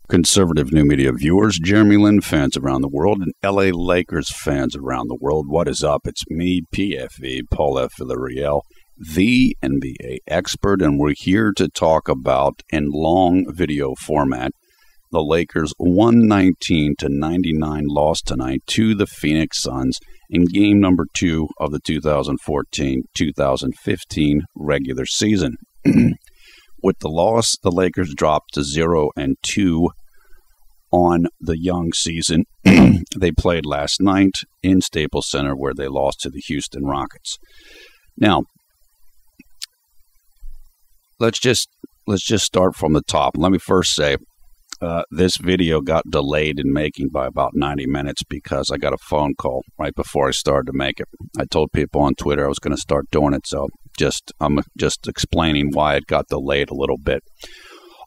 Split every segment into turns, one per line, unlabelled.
Conservative new media viewers, J-Lin fans around the world, and LA Lakers fans around the world. What is up? It's me, PFV, Paul F. Villarreal, the NBA expert, and we're here to talk about, in long video format, the Lakers' 119-99 loss tonight to the Phoenix Suns in game number 2 of the 2014-2015 regular season. With the loss, the Lakers dropped to 0-2 on the young season. They played last night in Staples Center, where they lost to the Houston Rockets. Now, let's just start from the top. Let me first say this video got delayed in making by about 90 minutes because I got a phone call right before I started to make it. I told people on Twitter I was going to start doing it, so I'm just explaining why it got delayed a little bit.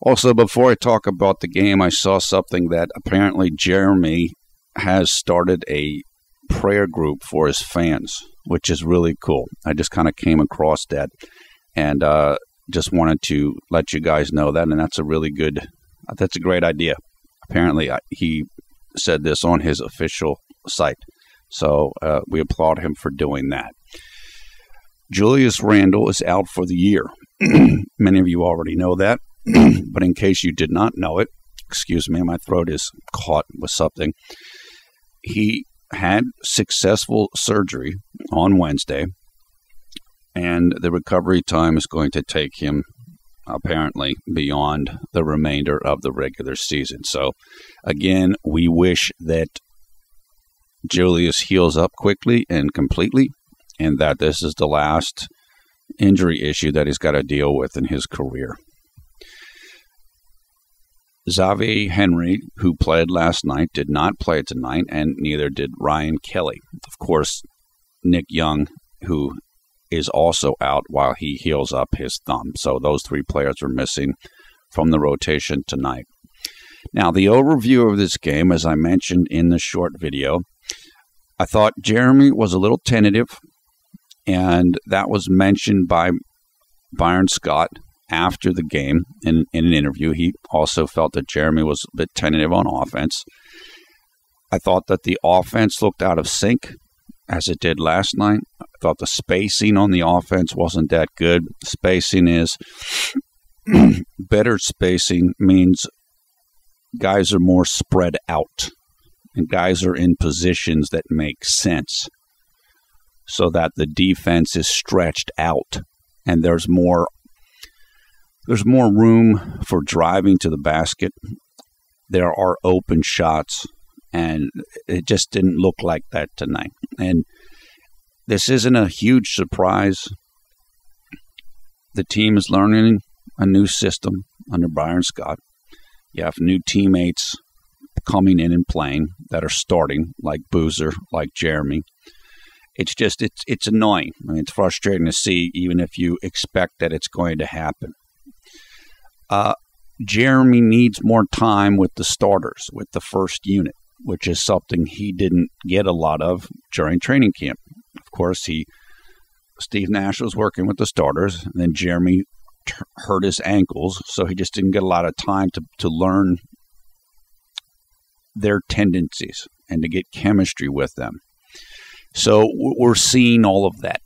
Also, before I talk about the game, I saw something that apparently Jeremy has started a prayer group for his fans, which is really cool. I just kind of came across that and just wanted to let you guys know that, and that's a great idea. Apparently, he said this on his official site, so we applaud him for doing that. Julius Randle is out for the year. Many of you already know that, but in case you did not know it, excuse me, my throat is caught with something. He had successful surgery on Wednesday, and the recovery time is going to take him apparently beyond the remainder of the regular season. So, again, we wish that Julius heals up quickly and completely, and that this is the last injury issue that he's got to deal with in his career. Xavier Henry, who played last night, did not play tonight, and neither did Ryan Kelly. Of course, Nick Young, who is also out while he heals up his thumb. So those 3 players are missing from the rotation tonight. Now, the overview of this game, as I mentioned in the short video, I thought Jeremy was a little tentative, and that was mentioned by Byron Scott after the game in an interview. He also felt that Jeremy was a bit tentative on offense. I thought that the offense looked out of sync, as it did last night. I thought the spacing on the offense wasn't that good. Spacing is better spacing means guys are more spread out, and guys are in positions that make sense so that the defense is stretched out and there's more room for driving to the basket. There are open shots, and it just didn't look like that tonight. And this isn't a huge surprise. The team is learning a new system under Byron Scott. You have new teammates coming in and playing that are starting, like Boozer, like Jeremy. It's annoying. I mean, it's frustrating to see, even if you expect that it's going to happen. Jeremy needs more time with the starters, with the first unit, which is something he didn't get a lot of during training camp. Of course, Steve Nash was working with the starters, and then Jeremy hurt his ankles, so he just didn't get a lot of time to learn their tendencies and to get chemistry with them. So we're seeing all of that.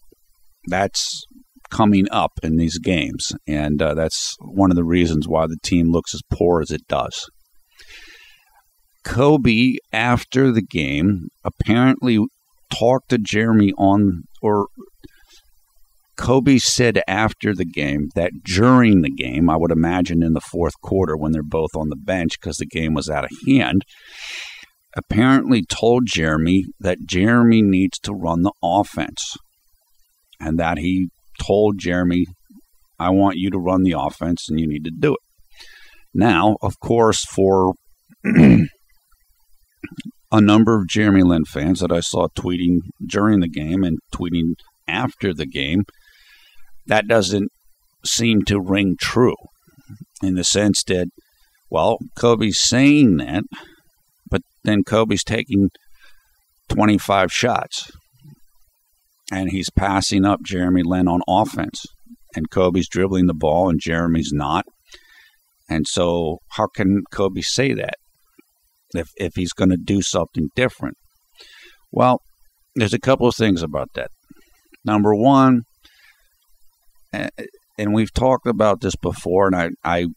That's coming up in these games, and that's one of the reasons why the team looks as poor as it does. Kobe, after the game, apparently talked to Jeremy Kobe said after the game that during the game, I would imagine in the fourth quarter when they're both on the bench because the game was out of hand, apparently told Jeremy that Jeremy needs to run the offense, and that he told Jeremy, I want you to run the offense and you need to do it. Now, of course, for a number of J-Lin fans that I saw tweeting during the game and tweeting after the game, that doesn't seem to ring true, in the sense that, well, Kobe's saying that, but then Kobe's taking 25 shots, and he's passing up J-Lin on offense, and Kobe's dribbling the ball and Jeremy's not. And so how can Kobe say that if he's going to do something different? Well, there's a couple of things about that. Number one, and we've talked about this before, and I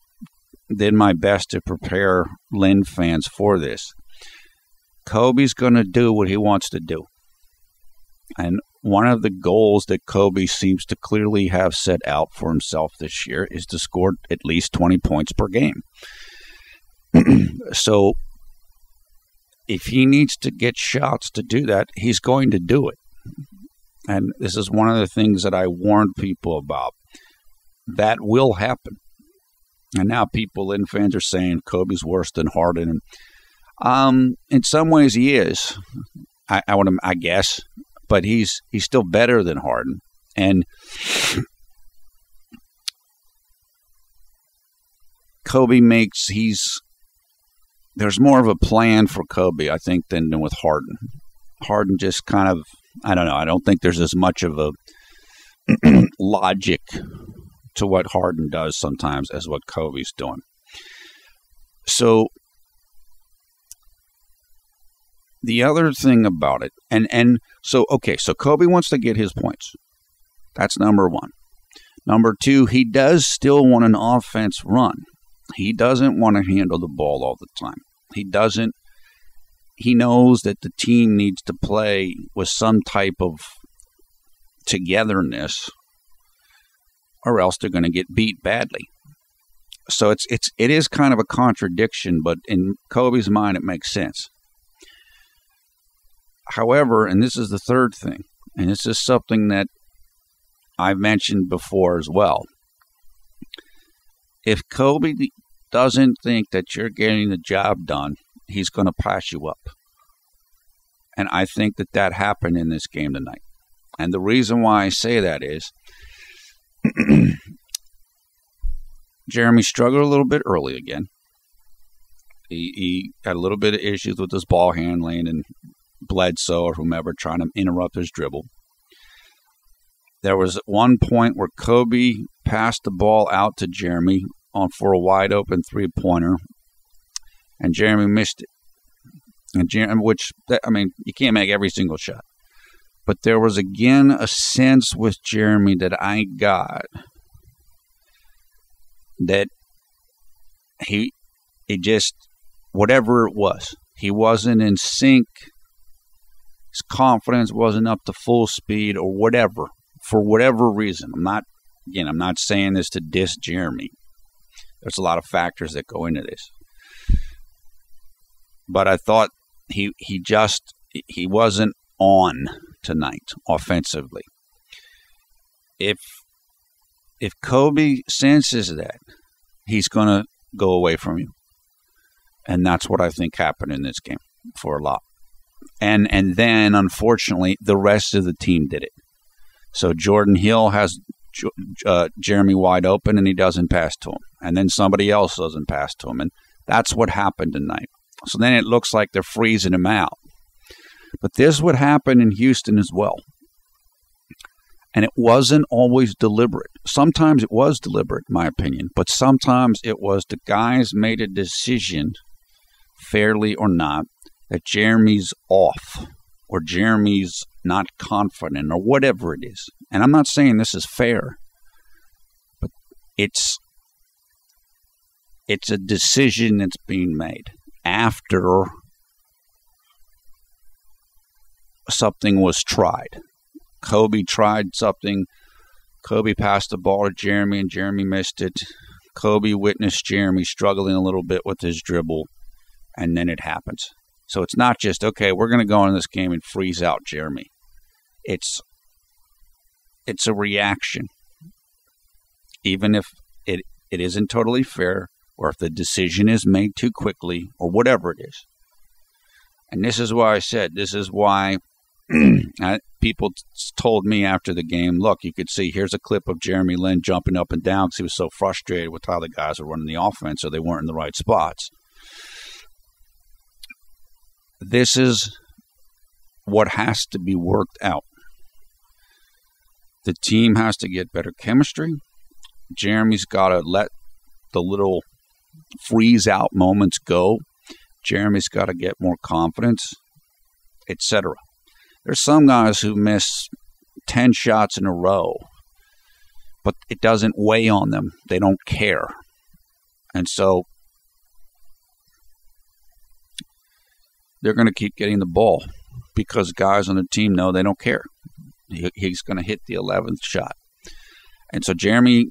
did my best to prepare Lin fans for this. Kobe's going to do what he wants to do. And one of the goals that Kobe seems to clearly have set out for himself this year is to score at least 20 points per game. So if he needs to get shots to do that, he's going to do it. And this is one of the things that I warned people about. That will happen. And now people and fans are saying Kobe's worse than Harden. In some ways he is, I guess, but he's still better than Harden. And Kobe there's more of a plan for Kobe, I think, than with Harden. Harden just kind of, I don't know, I don't think there's as much of a logic to what Harden does sometimes as what Kobe's doing. So the other thing about it, so Kobe wants to get his points. That's number one. Number two, he does still want an offense run. He doesn't want to handle the ball all the time. He knows that the team needs to play with some type of togetherness, or else they're going to get beat badly. So it is kind of a contradiction, but in Kobe's mind, it makes sense. However, and this is the third thing, and this is something that I've mentioned before as well. If Kobe doesn't think that you're getting the job done, he's going to pass you up. And I think that happened in this game tonight. And the reason why I say that is Jeremy struggled a little bit early again. He had a little bit of issues with his ball handling and Bledsoe or whomever trying to interrupt his dribble. There was one point where Kobe passed the ball out to Jeremy for a wide open three-pointer, and Jeremy missed it. And you can't make every single shot. But there was again a sense with Jeremy that I got that he just, whatever it was, he wasn't in sync. His confidence wasn't up to full speed or whatever, for whatever reason. I'm not saying this to diss Jeremy. There's a lot of factors that go into this. But I thought he wasn't on tonight offensively. If Kobe senses that, he's going to go away from you. And that's what I think happened in this game for a lot. And then, unfortunately, the rest of the team did it. So Jordan Hill has Jeremy wide open, and he doesn't pass to him. And then somebody else doesn't pass to him. And that's what happened tonight. So then it looks like they're freezing him out. But this would happen in Houston as well. And it wasn't always deliberate. Sometimes it was deliberate, in my opinion. But sometimes it was the guys made a decision, fairly or not, that Jeremy's off or Jeremy's not confident or whatever it is. And I'm not saying this is fair, but it's a decision that's being made after something was tried. Kobe tried something. Kobe passed the ball to Jeremy and Jeremy missed it. Kobe witnessed Jeremy struggling a little bit with his dribble, and then it happens. So it's not just, okay, we're going to go into this game and freeze out Jeremy. It's a reaction. Even if it isn't totally fair, or if the decision is made too quickly, or whatever it is. And this is why I said, this is why people told me after the game, look, you could see, here's a clip of Jeremy Lin jumping up and down because he was so frustrated with how the guys were running the offense, or they weren't in the right spots. This is what has to be worked out. The team has to get better chemistry. Jeremy's got to let the little freeze out moments go. Jeremy's got to get more confidence, etc. There's some guys who miss 10 shots in a row, but it doesn't weigh on them. They don't care. And so they're going to keep getting the ball because guys on the team know they don't care. He's going to hit the 11th shot. And so Jeremy,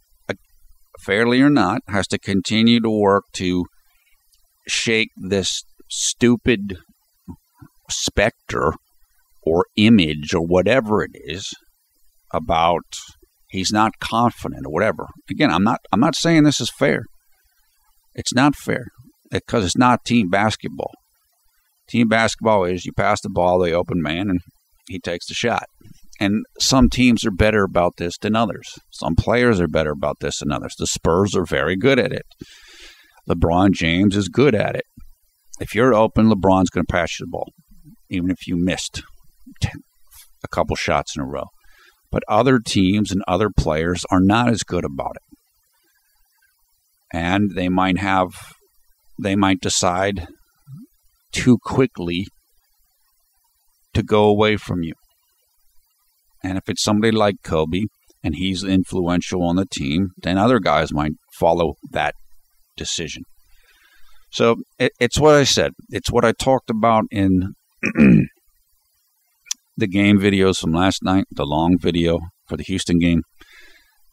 fairly or not, has to continue to work to shake this stupid specter or image or whatever it is about he's not confident or whatever. Again, I'm not saying this is fair. It's not fair because it's not team basketball. Team basketball is you pass the ball to the open man and he takes the shot. And some teams are better about this than others. Some players are better about this than others. The Spurs are very good at it. LeBron James is good at it. If you're open, LeBron's going to pass you the ball, even if you missed a couple shots in a row. But other teams and other players are not as good about it. And they might decide too quickly to go away from you. And if it's somebody like Kobe and he's influential on the team, then other guys might follow that decision. So it's what I said. It's what I talked about in the game videos from last night, the long video for the Houston game,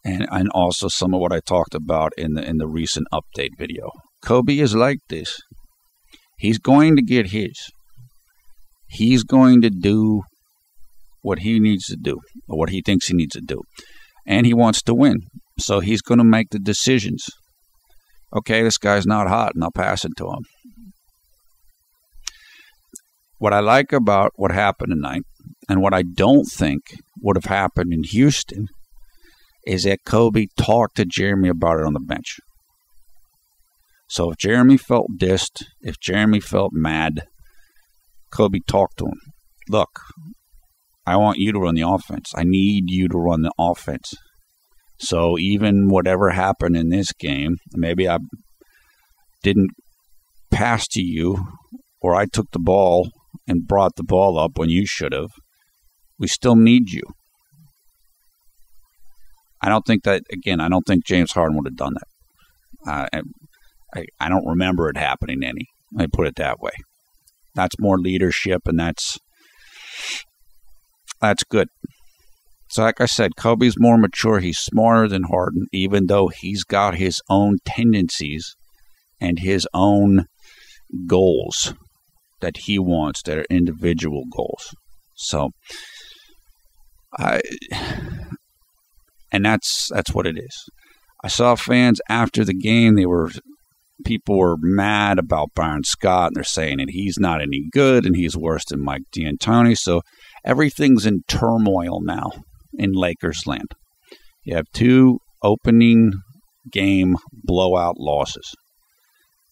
and also some of what I talked about in the recent update video. Kobe is like this. He's going to get his. He's going to do what he needs to do, or what he thinks he needs to do. And he wants to win. So he's going to make the decisions. Okay, this guy's not hot, and I'll pass it to him. What I like about what happened tonight, and what I don't think would have happened in Houston, is that Kobe talked to Jeremy about it on the bench. So if Jeremy felt dissed, if Jeremy felt mad, Kobe talked to him. Look, I want you to run the offense. I need you to run the offense. So even whatever happened in this game, maybe I didn't pass to you, or I took the ball and brought the ball up when you should have, we still need you. I don't think James Harden would have done that. I don't remember it happening any. Let me put it that way. That's more leadership, and that's good. So like I said, Kobe's more mature. He's smarter than Harden, even though he's got his own tendencies and his own goals that he wants that are individual goals. So, and that's what it is. I saw fans after the game, people were mad about Byron Scott, and they're saying that he's not any good and he's worse than Mike D'Antoni. So everything's in turmoil now in Lakers land. You have 2 opening game blowout losses,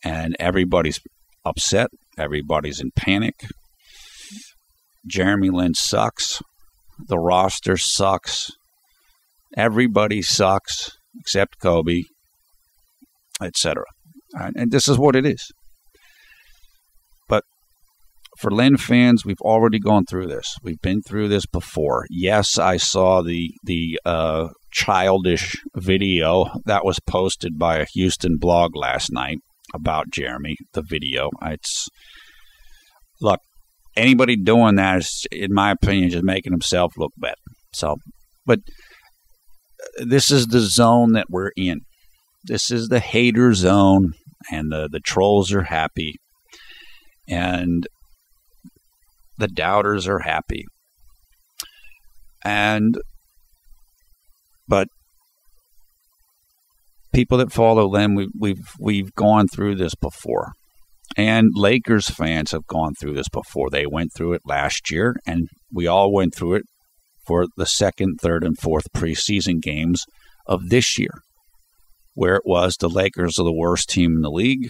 and everybody's upset. Everybody's in panic. Jeremy Lin sucks. The roster sucks. Everybody sucks except Kobe, etc. And this is what it is. But for Lin fans, we've already gone through this. We've been through this before. Yes, I saw the childish video that was posted by a Houston blog last night about Jeremy, the video. Look, anybody doing that is, in my opinion, just making himself look better. So, but this is the zone that we're in. This is the hater zone, and the trolls are happy, and the doubters are happy. But people that follow them, we've gone through this before, and Lakers fans have gone through this before. They went through it last year, and we all went through it for the 2nd, 3rd, and 4th preseason games of this year, where it was the Lakers are the worst team in the league.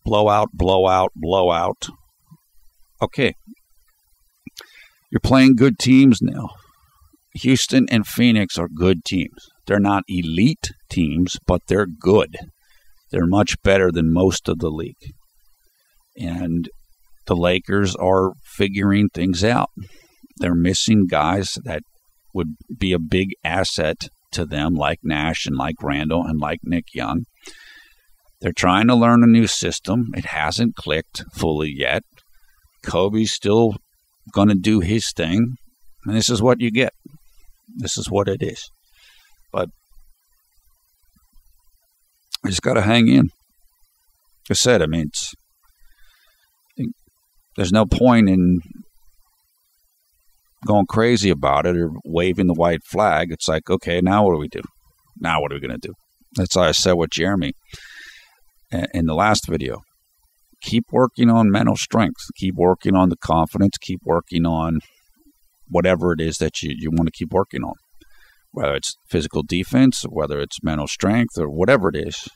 Blowout, blowout, blowout. Okay. You're playing good teams now. Houston and Phoenix are good teams. They're not elite teams, but they're good. They're much better than most of the league. And the Lakers are figuring things out. They're missing guys that would be a big asset to them, like Nash and like Randall and like Nick Young. They're trying to learn a new system. It hasn't clicked fully yet. Kobe's still going to do his thing. And this is what you get. This is what it is. But I just got to hang in. Like I said, I mean, there's no point in going crazy about it or waving the white flag. It's like, okay, now what do we do? Now what are we going to do? That's why I said with Jeremy in the last video. Keep working on mental strength. Keep working on the confidence. Keep working on whatever it is that you want to keep working on. Whether it's physical defense, whether it's mental strength, or whatever it is.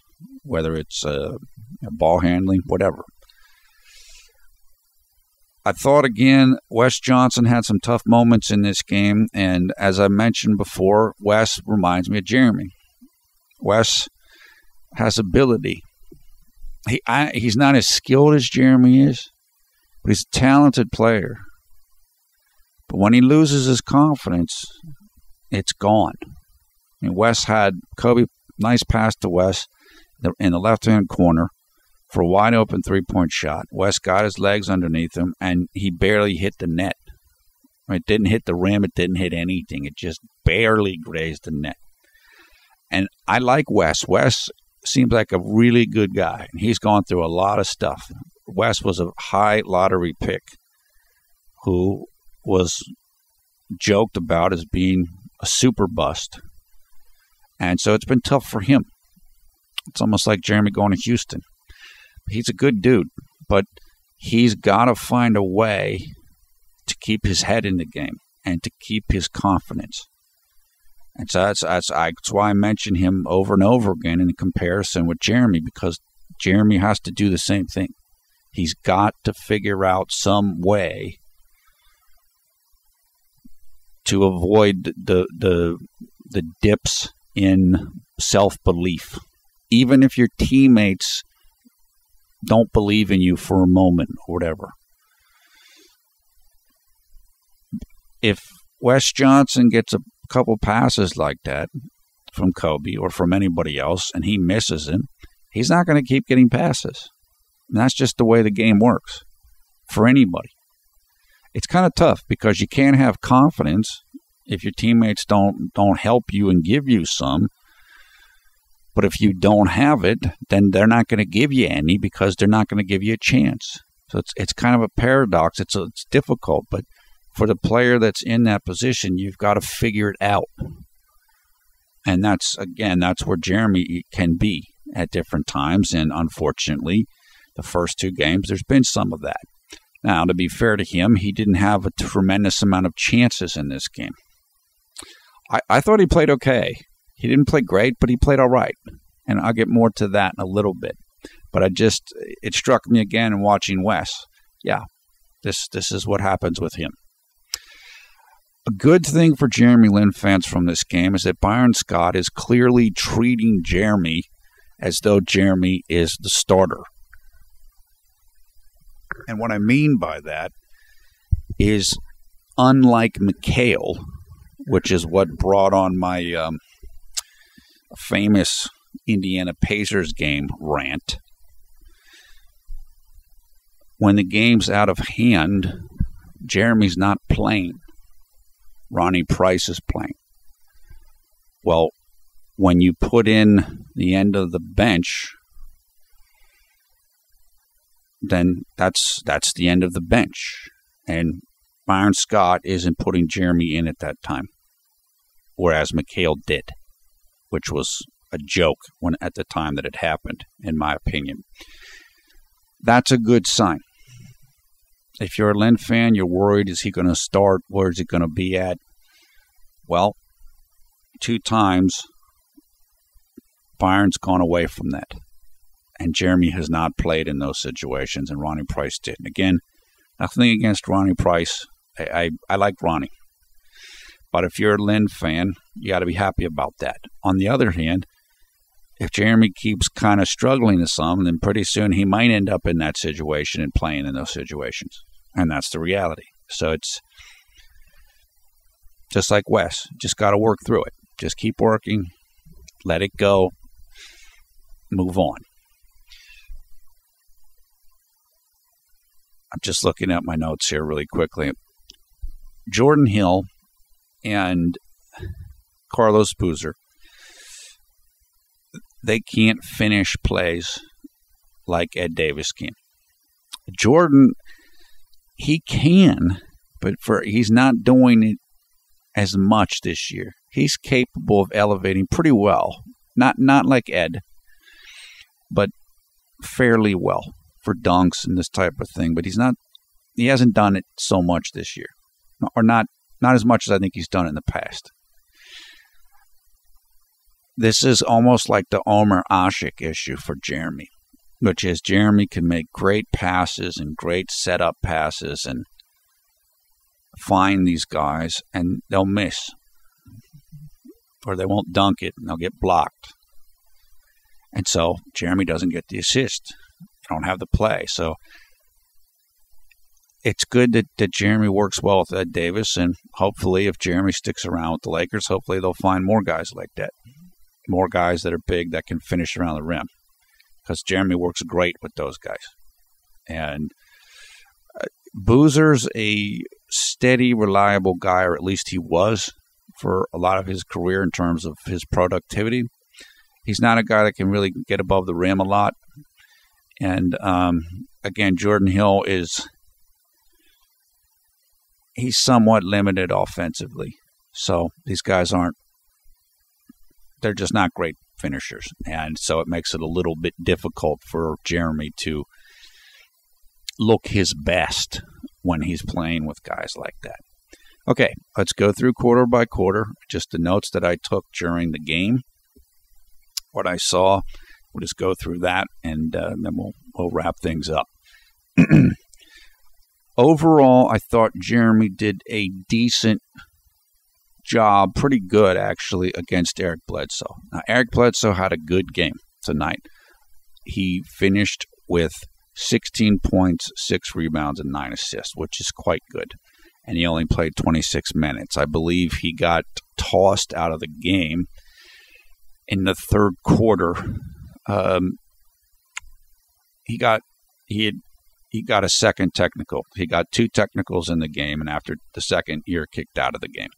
Whether it's ball handling, whatever. I thought, again, Wes Johnson had some tough moments in this game. And as I mentioned before, Wes reminds me of Jeremy. Wes has ability. He's not as skilled as Jeremy is, but he's a talented player. But when he loses his confidence, it's gone. I mean, Wes had Kobe, nice pass to Wes in the left-hand corner for a wide-open three-point shot. Wes got his legs underneath him, and he barely hit the net. It didn't hit the rim. It didn't hit anything. It just barely grazed the net. And I like Wes. Wes seems like a really good guy. He's gone through a lot of stuff. Wes was a high lottery pick who was joked about as being a super bust. And so it's been tough for him. It's almost like Jeremy going to Houston. He's a good dude, but he's got to find a way to keep his head in the game and to keep his confidence. And so that's why I mention him over and over again in comparison with Jeremy, because Jeremy has to do the same thing. He's got to figure out some way to avoid the dips in self-belief. Even if your teammates don't believe in you for a moment or whatever. If Wes Johnson gets a couple passes like that from Kobe or from anybody else and he misses him, he's not going to keep getting passes. And that's just the way the game works for anybody. It's kind of tough because you can't have confidence if your teammates don't help you and give you some. But if you don't have it, then they're not going to give you any because they're not going to give you a chance. So it's kind of a paradox. It's difficult, but for the player that's in that position, you've got to figure it out. And that's where Jeremy can be at different times. And unfortunately, the first two games, there's been some of that. Now, to be fair to him, he didn't have a tremendous amount of chances in this game. I thought he played okay. He didn't play great, but he played all right. And I'll get more to that in a little bit. But it struck me again in watching Wes. Yeah, this is what happens with him. A good thing for Jeremy Lin fans from this game is that Byron Scott is clearly treating Jeremy as though Jeremy is the starter. And what I mean by that is, unlike McHale, which is what brought on my famous Indiana Pacers game rant, when the game's out of hand, Jeremy's not playing. Ronnie Price is playing. Well, when you put in the end of the bench, then that's the end of the bench. And Byron Scott isn't putting Jeremy in at that time, whereas McHale did, which was a joke at the time that it happened, in my opinion. That's a good sign. If you're a Lin fan, you're worried, is he going to start? Where is he going to be at? Well, 2 times, Byron's gone away from that. And Jeremy has not played in those situations, and Ronnie Price did. And again, nothing against Ronnie Price. I like Ronnie. But if you're a Lin fan, you got to be happy about that. On the other hand, if Jeremy keeps kind of struggling to some, then pretty soon he might end up in that situation and playing in those situations. And that's the reality. So it's just like Wes. Just got to work through it. Just keep working. Let it go. Move on. I'm just looking at my notes here really quickly. Jordan Hill and Carlos Boozer, they can't finish plays like Ed Davis can. Jordan, he can, but he's not doing it as much this year. He's capable of elevating pretty well. Not like Ed, but fairly well for dunks and this type of thing. But he hasn't done it so much this year. Or not as much as I think he's done it in the past. This is almost like the Omer Asik issue for Jeremy, which is Jeremy can make great passes and great setup passes and find these guys, and they'll miss. Or they won't dunk it, and they'll get blocked. And so Jeremy doesn't get the assist. They don't have the play. So it's good that Jeremy works well with Ed Davis, and hopefully if Jeremy sticks around with the Lakers, hopefully they'll find more guys like that. More guys that are big that can finish around the rim. Because Jeremy works great with those guys. And Boozer's a steady, reliable guy, or at least he was for a lot of his career in terms of his productivity. He's not a guy that can really get above the rim a lot. And again, Jordan Hill he's somewhat limited offensively. So these guys they're just not great finishers. And so it makes it a little bit difficult for Jeremy to look his best when he's playing with guys like that. Okay, let's go through quarter by quarter. Just the notes that I took during the game. What I saw, we'll just go through that, and then we'll wrap things up. Overall, I thought Jeremy did a decent job, pretty good actually, against Eric Bledsoe. Now, Eric Bledsoe had a good game tonight. He finished with 16 points, 6 rebounds, and 9 assists, which is quite good. And he only played 26 minutes. I believe he got tossed out of the game in the third quarter. He got a second technical. He got 2 technicals in the game, and after the second, you're kicked out of the game.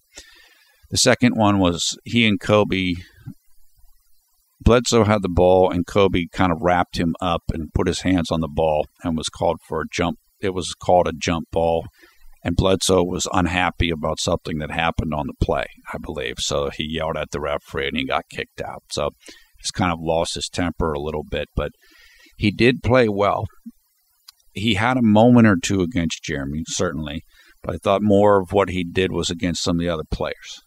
The second one was he and Kobe. Bledsoe had the ball, and Kobe kind of wrapped him up and put his hands on the ball and was called for a jump. It was called a jump ball, and Bledsoe was unhappy about something that happened on the play, I believe. So he yelled at the referee, and he got kicked out. So he's kind of lost his temper a little bit, but he did play well. He had a moment or two against Jeremy, certainly, but I thought more of what he did was against some of the other players.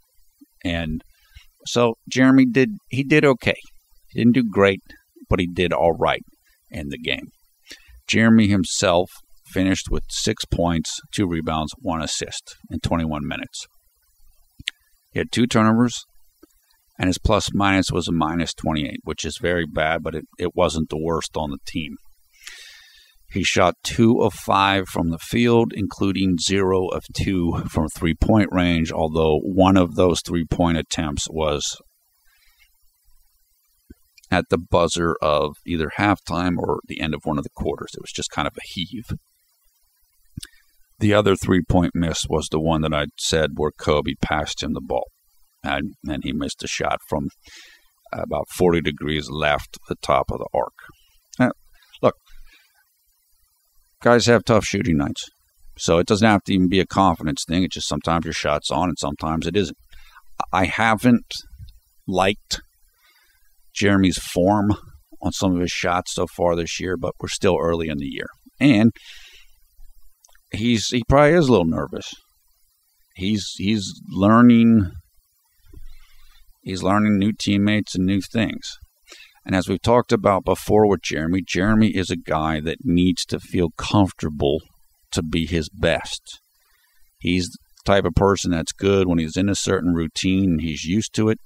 And so Jeremy did okay. He didn't do great, but he did all right in the game. Jeremy himself finished with 6 points, 2 rebounds, 1 assist in 21 minutes. He had 2 turnovers, and his plus-minus was a minus 28, which is very bad, but it wasn't the worst on the team. He shot 2 of 5 from the field, including 0 of 2 from three-point range, although one of those three-point attempts was at the buzzer of either halftime or the end of one of the quarters. It was just kind of a heave. The other three-point miss was the one that I said where Kobe passed him the ball, and he missed a shot from about 40 degrees left the top of the arc. Look, guys have tough shooting nights, so it doesn't have to even be a confidence thing. It's just sometimes your shot's on and sometimes it isn't. I haven't liked Jeremy's form on some of his shots so far this year, but we're still early in the year. And he probably is a little nervous. He's learning new teammates and new things. And as we've talked about before with Jeremy is a guy that needs to feel comfortable to be his best. He's the type of person that's good when he's in a certain routine and he's used to it.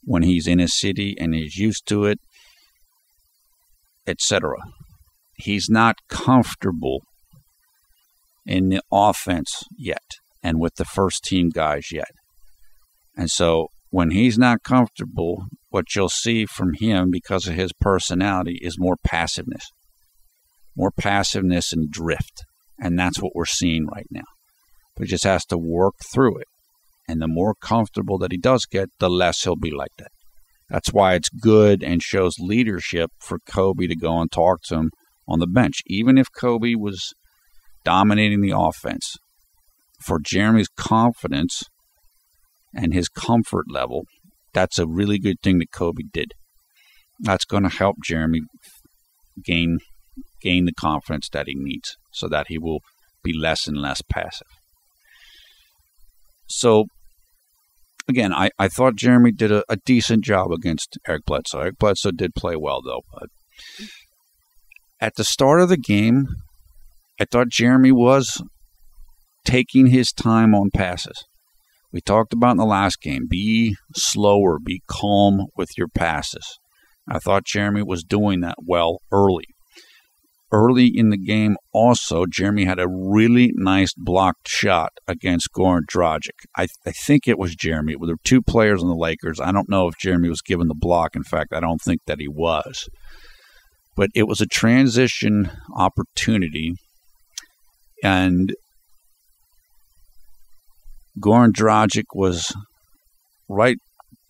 when he's in his city and he's used to it, etc. He's not comfortable in the offense yet and with the first team guys yet. And so when he's not comfortable, what you'll see from him because of his personality is more passiveness and drift. And that's what we're seeing right now. But he just has to work through it. And the more comfortable that he does get, the less he'll be like that. That's why it's good and shows leadership for Kobe to go and talk to him on the bench. Even if Kobe was dominating the offense, for Jeremy's confidence and his comfort level, that's a really good thing that Kobe did. That's going to help Jeremy gain the confidence that he needs so that he will be less and less passive. So, again, I thought Jeremy did a decent job against Eric Bledsoe. Eric Bledsoe did play well, though. But at the start of the game, I thought Jeremy was taking his time on passes. We talked about in the last game, be slower, be calm with your passes. I thought Jeremy was doing that well early. Early in the game also, Jeremy had a really nice blocked shot against Goran Dragic. I think it was Jeremy. There were two players on the Lakers. I don't know if Jeremy was given the block. In fact, I don't think that he was. But it was a transition opportunity. And Goran Dragic was right,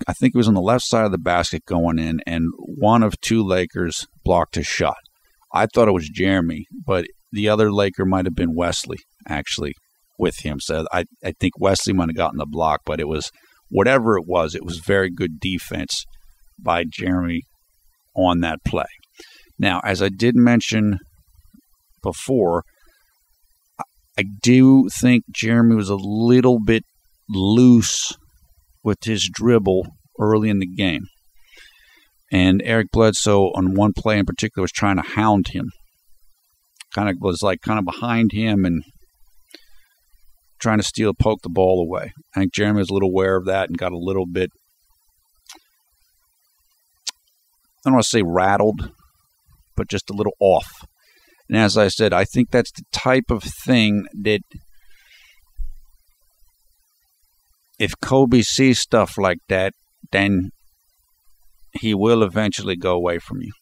I think he was on the left side of the basket going in, and one of two Lakers blocked his shot. I thought it was Jeremy, but the other Laker might have been Wesley, actually, with him. So I think Wesley might have gotten the block, but it was, whatever it was very good defense by Jeremy on that play. Now, as I did mention before, I do think Jeremy was a little bit loose with his dribble early in the game. And Eric Bledsoe, on one play in particular, was trying to hound him. Kind of behind him and trying to poke the ball away. I think Jeremy was a little aware of that and got a little bit, I don't want to say rattled, but just a little off. And as I said, I think that's the type of thing that if Kobe sees stuff like that, then he will eventually go away from you.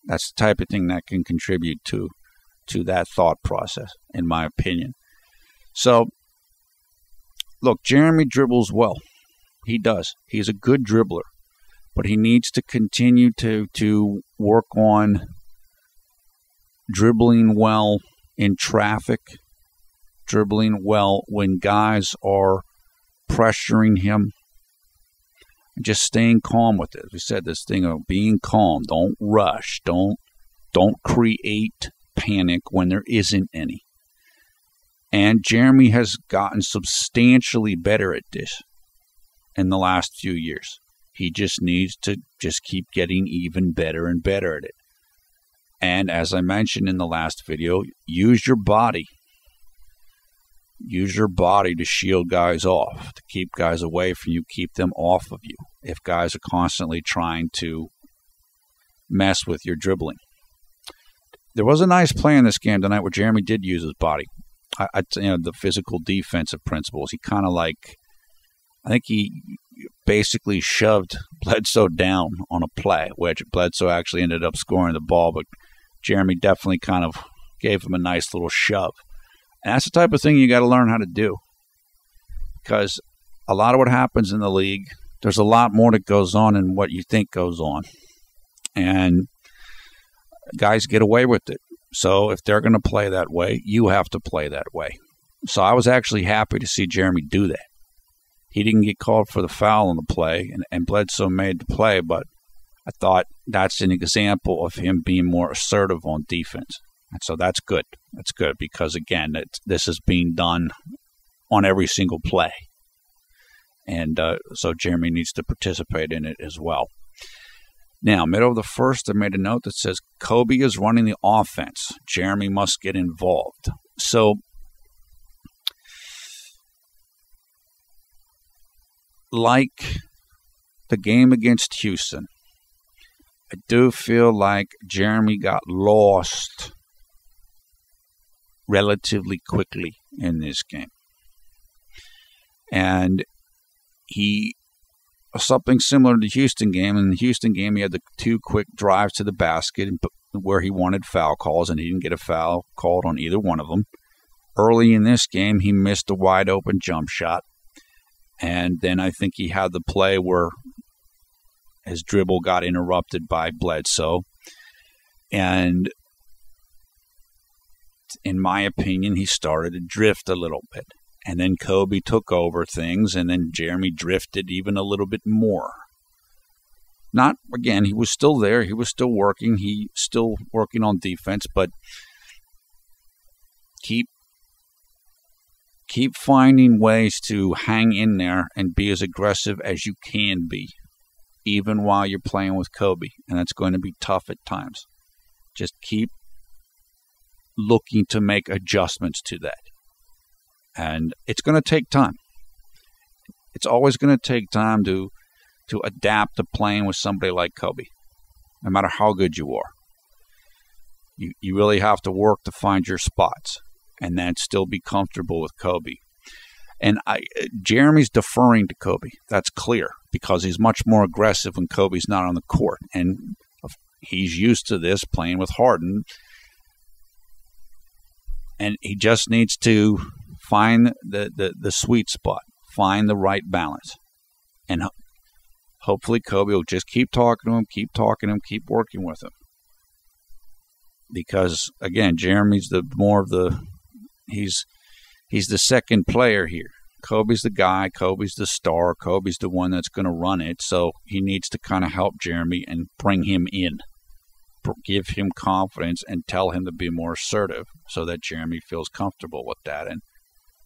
That's the type of thing that can contribute to that thought process, in my opinion. So, look, Jeremy dribbles well. He does. He's a good dribbler. But he needs to continue to work on dribbling well in traffic, dribbling well when guys are pressuring him, and just staying calm with it. We said this thing of being calm. Don't rush. Don't create panic when there isn't any. And Jeremy has gotten substantially better at this in the last few years. He just needs to just keep getting even better and better at it. And as I mentioned in the last video, use your body. Use your body to shield guys off, to keep guys away from you, keep them off of you. If guys are constantly trying to mess with your dribbling. There was a nice play in this game tonight where Jeremy did use his body. The physical defensive principles. He kind of I think he basically shoved Bledsoe down on a play, which Bledsoe actually ended up scoring the ball, but Jeremy definitely kind of gave him a nice little shove. And that's the type of thing you got to learn how to do. Because a lot of what happens in the league, there's a lot more that goes on than what you think goes on. And guys get away with it. So if they're going to play that way, you have to play that way. So I was actually happy to see Jeremy do that. He didn't get called for the foul on the play, and Bledsoe made the play, but I thought that's an example of him being more assertive on defense. And so that's good. That's good because, again, this is being done on every single play. And so Jeremy needs to participate in it as well. Now, middle of the first, I made a note that says, Kobe is running the offense. Jeremy must get involved. So, like the game against Houston, I do feel like Jeremy got lost relatively quickly in this game. And he, something similar to the Houston game. In the Houston game, he had the 2 quick drives to the basket where he wanted foul calls, and he didn't get a foul called on either one of them. Early in this game, he missed a wide open jump shot. And then I think he had the play where his dribble got interrupted by Bledsoe. And in my opinion, he started to drift a little bit. And then Kobe took over things, and then Jeremy drifted even a little bit more. Not, again, he was still there. He was still working. He still working on defense, but keep finding ways to hang in there and be as aggressive as you can be, even while you're playing with Kobe. And that's going to be tough at times. Just keep looking to make adjustments to that. And it's going to take time. It's always going to take time to adapt to playing with somebody like Kobe, no matter how good you are. You really have to work to find your spots and then still be comfortable with Kobe. And Jeremy's deferring to Kobe. That's clear because he's much more aggressive when Kobe's not on the court. And he's used to this playing with Harden. And he just needs to find the sweet spot, find the right balance. And hopefully Kobe will just keep talking to him, keep working with him. Because, again, Jeremy's he's the second player here. Kobe's the guy, Kobe's the star, Kobe's the one that's going to run it. So he needs to kind of help Jeremy and bring him in, give him confidence and tell him to be more assertive so that Jeremy feels comfortable with that. And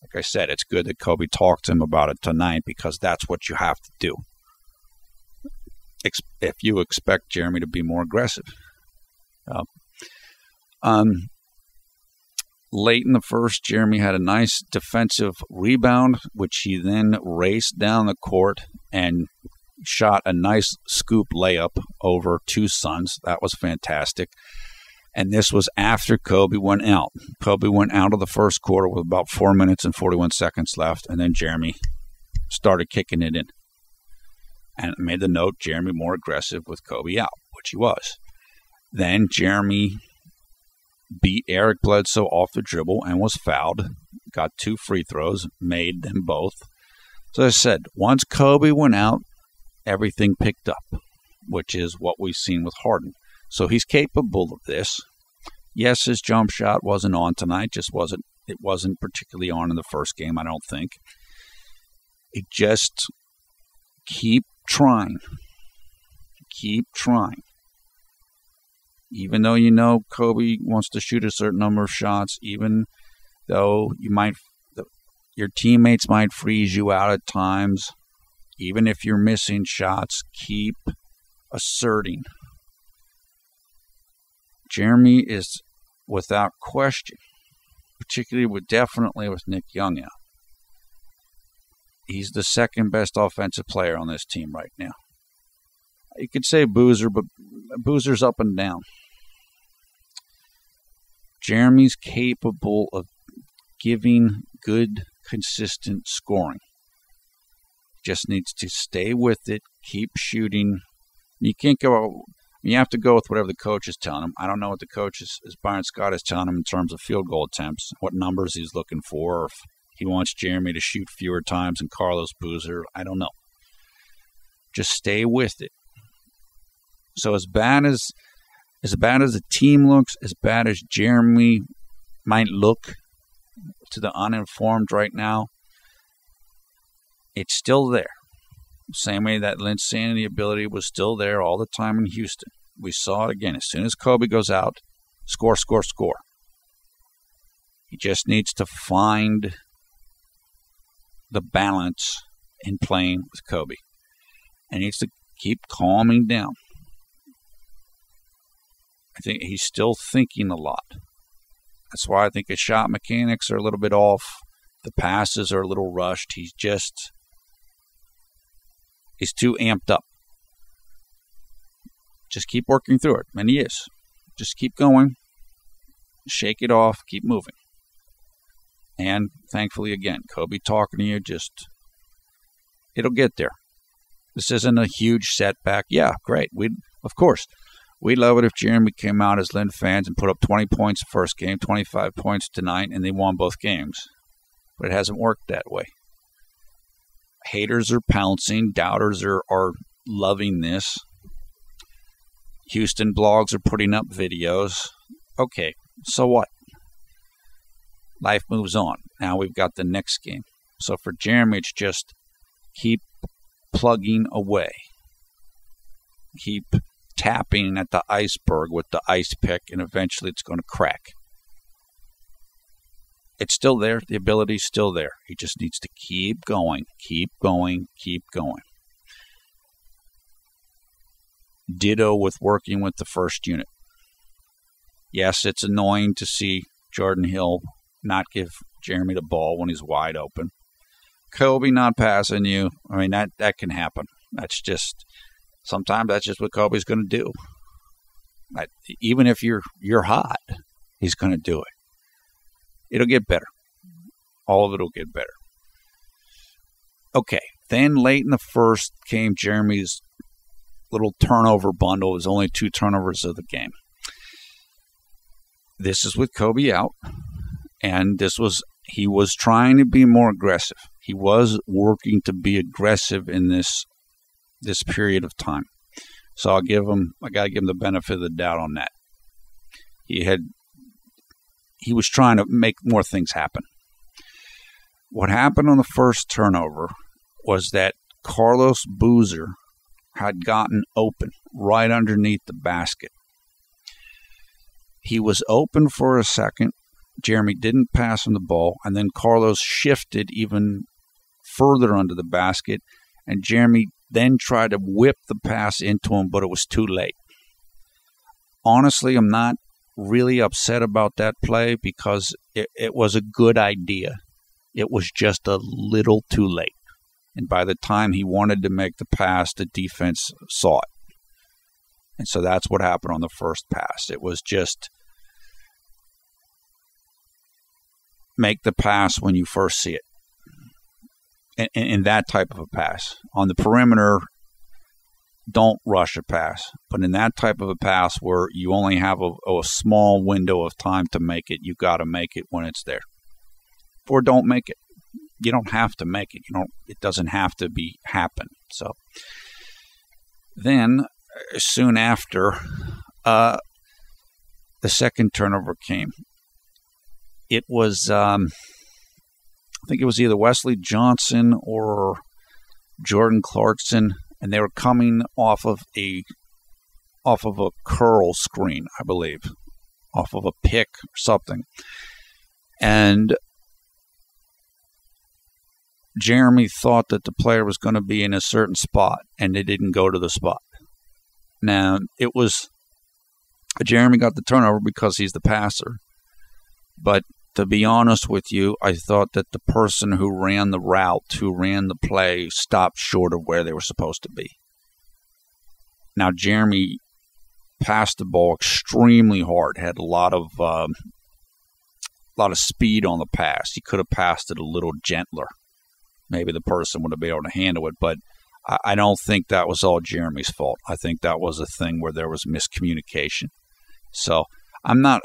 like I said, it's good that Kobe talked to him about it tonight because that's what you have to do if you expect Jeremy to be more aggressive. Late in the first, Jeremy had a nice defensive rebound, which he then raced down the court and shot a nice scoop layup over 2 Suns. That was fantastic. And this was after Kobe went out. Kobe went out of the first quarter with about 4 minutes and 41 seconds left, and then Jeremy started kicking it in. And it made the note, Jeremy more aggressive with Kobe out, which he was. Then Jeremy beat Eric Bledsoe off the dribble and was fouled. Got 2 free throws, made them both. So as I said, once Kobe went out, everything picked up, which is what we've seen with Harden. So he's capable of this. Yes, his jump shot wasn't on tonight. It wasn't particularly on in the first game, I don't think. It just keep trying. Keep trying. Even though you know Kobe wants to shoot a certain number of shots, even though your teammates might freeze you out at times, even if you're missing shots, keep asserting. Jeremy is, without question, particularly definitely with Nick Young out, he's the second best offensive player on this team right now. You could say Boozer, but Boozer's up and down. Jeremy's capable of giving good, consistent scoring. Just needs to stay with it, keep shooting. You can't go. You have to go with whatever the coach is telling him. I don't know what the coach is Byron Scott is telling him in terms of field goal attempts, what numbers he's looking for, or if he wants Jeremy to shoot fewer times than Carlos Boozer. I don't know. Just stay with it. So as bad as the team looks, as bad as Jeremy might look to the uninformed right now, it's still there. Same way that Linsanity ability was still there all the time in Houston. We saw it again. As soon as Kobe goes out, score, score, score. He just needs to find the balance in playing with Kobe. And he needs to keep calming down. I think he's still thinking a lot. That's why I think his shot mechanics are a little bit off. The passes are a little rushed. He's too amped up. Just keep working through it. And he is. Just keep going. Shake it off. Keep moving. And thankfully, again, Kobe talking to you, it'll get there. This isn't a huge setback. Yeah, great. Of course, we'd love it if Jeremy came out as Lin fans and put up 20 points the first game, 25 points tonight, and they won both games. But it hasn't worked that way. Haters are pouncing. Doubters are loving this. Houston blogs are putting up videos. Okay, so what? Life moves on. Now we've got the next game. So for Jeremy, it's just keep plugging away. Keep tapping at the iceberg with the ice pick, and eventually it's going to crack. It's still there. The ability's still there. He just needs to keep going, keep going, keep going. Ditto with working with the first unit. Yes, it's annoying to see Jordan Hill not give Jeremy the ball when he's wide open. Kobe not passing you. I mean, that can happen. Sometimes that's just what Kobe's going to do. Even if you're hot, he's going to do it. It'll get better. All of it will get better. Okay, then late in the first came Jeremy's little turnover bundle. It was only 2 turnovers of the game. This is with Kobe out, and he was trying to be more aggressive. He was working to be aggressive in this period of time. So I got to give him the benefit of the doubt on that. He was trying to make more things happen. What happened on the first turnover was that Carlos Boozer had gotten open right underneath the basket. He was open for a second. Jeremy didn't pass him the ball, and then Carlos shifted even further under the basket, and Jeremy then tried to whip the pass into him, but it was too late. Honestly, I'm not really upset about that play because it was a good idea. It was just a little too late. And by the time he wanted to make the pass, the defense saw it. And so that's what happened on the first pass. It was just make the pass when you first see it. In that type of a pass. On the perimeter, don't rush a pass. But in that type of a pass where you only have a small window of time to make it, you got to make it when it's there. Or don't make it. You don't have to make it. It doesn't have to happen. So then, soon after, the second turnover came. It was, I think it was either Wesley Johnson or Jordan Clarkson, and they were coming off of a curl screen, I believe, off of a pick or something. And Jeremy thought that the player was going to be in a certain spot, and they didn't go to the spot. Now, Jeremy got the turnover because he's the passer. But to be honest with you, I thought that the person who ran the route, who ran the play, stopped short of where they were supposed to be. Now, Jeremy passed the ball extremely hard, had a lot of speed on the pass. He could have passed it a little gentler. Maybe the person would have been able to handle it, but I don't think that was all Jeremy's fault. I think that was a thing where there was miscommunication. So I'm not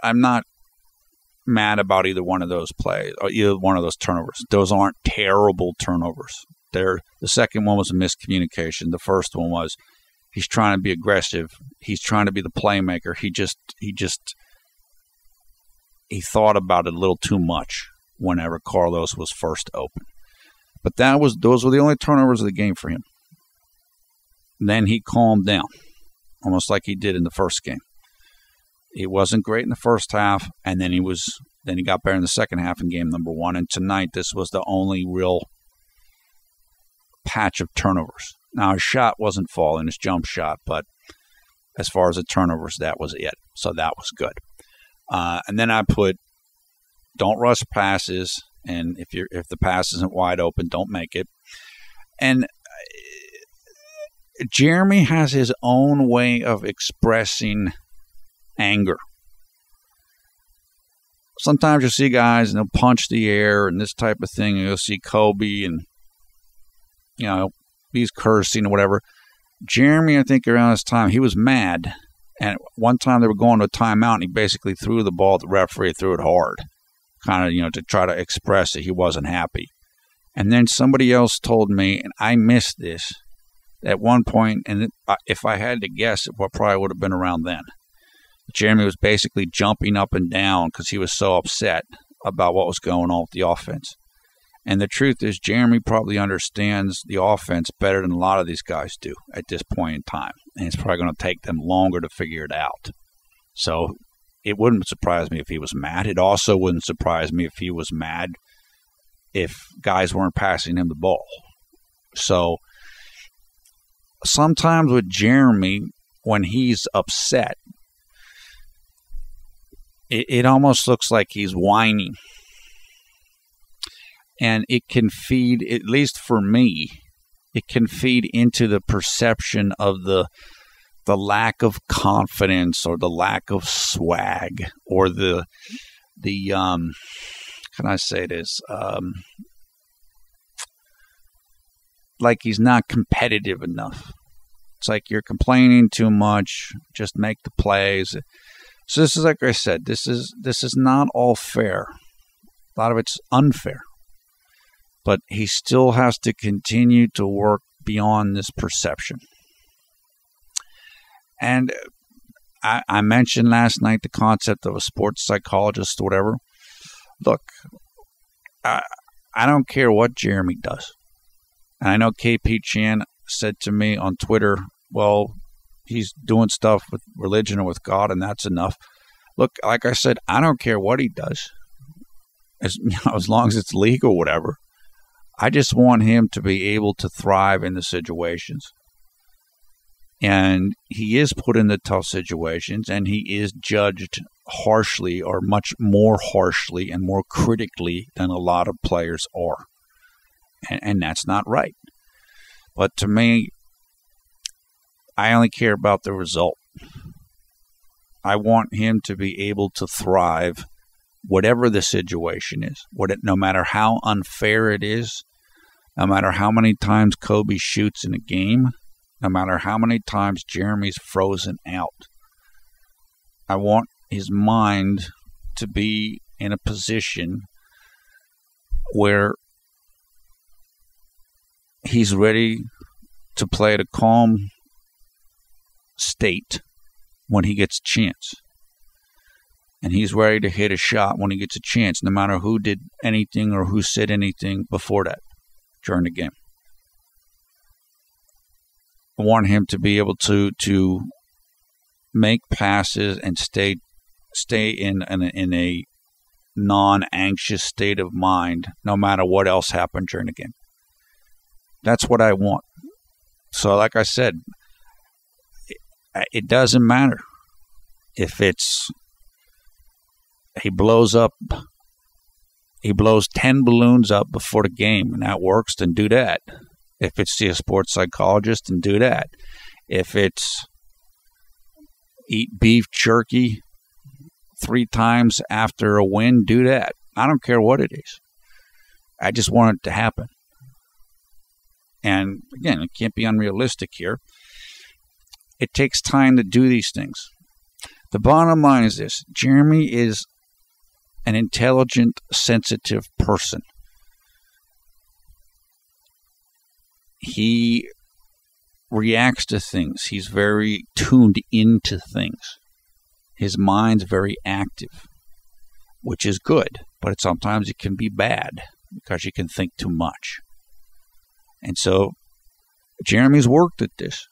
mad about either one of those plays or either one of those turnovers. Those aren't terrible turnovers. The second one was a miscommunication. The first one was he's trying to be aggressive. He's trying to be the playmaker. He thought about it a little too much whenever Carlos was first open. But those were the only turnovers of the game for him. Then he calmed down, almost like he did in the first game. He wasn't great in the first half, and then he got better in the second half in game number 1. And tonight, this was the only real patch of turnovers. Now, his shot wasn't falling, his jump shot, but as far as the turnovers, that was it. So that was good. And then I put, don't rush passes. And if the pass isn't wide open, don't make it. And Jeremy has his own way of expressing anger. Sometimes you'll see guys and they'll punch the air and this type of thing. And you'll see Kobe and, he's cursing or whatever. Jeremy, I think around this time, he was mad. And one time they were going to a timeout and he basically threw the ball at the referee, threw it hard. Kind of, to try to express that he wasn't happy. And then somebody else told me, and I missed this at one point, and if I had to guess, it probably would have been around then. Jeremy was basically jumping up and down because he was so upset about what was going on with the offense. And the truth is, Jeremy probably understands the offense better than a lot of these guys do at this point in time. And it's probably going to take them longer to figure it out. So it wouldn't surprise me if he was mad. It also wouldn't surprise me if he was mad if guys weren't passing him the ball. So sometimes with Jeremy, when he's upset, it almost looks like he's whining. And it can feed, at least for me, it can feed into the perception of the lack of confidence or the lack of swag or the can I say this? Like he's not competitive enough. It's like you're complaining too much. Just make the plays. So this is, like I said, this is not all fair. A lot of it's unfair. But he still has to continue to work beyond this perception. And I mentioned last night the concept of a sports psychologist or whatever. Look, I don't care what Jeremy does. And I know KP Chan said to me on Twitter, well, he's doing stuff with religion or with God, and that's enough. Look, like I said, I don't care what he does. As long as it's legal or whatever. I just want him to be able to thrive in the situations. And he is put into tough situations, and he is judged harshly, or much more harshly and more critically than a lot of players are. And that's not right. But to me, I only care about the result. I want him to be able to thrive whatever the situation is, no matter how unfair it is, no matter how many times Kobe shoots in a game, no matter how many times Jeremy's frozen out. I want his mind to be in a position where he's ready to play at a calm state when he gets a chance. And he's ready to hit a shot when he gets a chance, no matter who did anything or who said anything before that during the game. I want him to be able to make passes and stay in a non-anxious state of mind, no matter what else happened during the game. That's what I want. So, like I said, it doesn't matter if it's he blows 10 balloons up before the game, and that works, then do that. If it's see a sports psychologist, then do that. If it's eat beef jerky 3 times after a win, do that. I don't care what it is. I just want it to happen. And again, it can't be unrealistic here. It takes time to do these things. The bottom line is this. Jeremy is an intelligent, sensitive person. He reacts to things. He's very tuned into things. His mind's very active, which is good, but sometimes it can be bad because you can think too much. And so Jeremy's worked at this.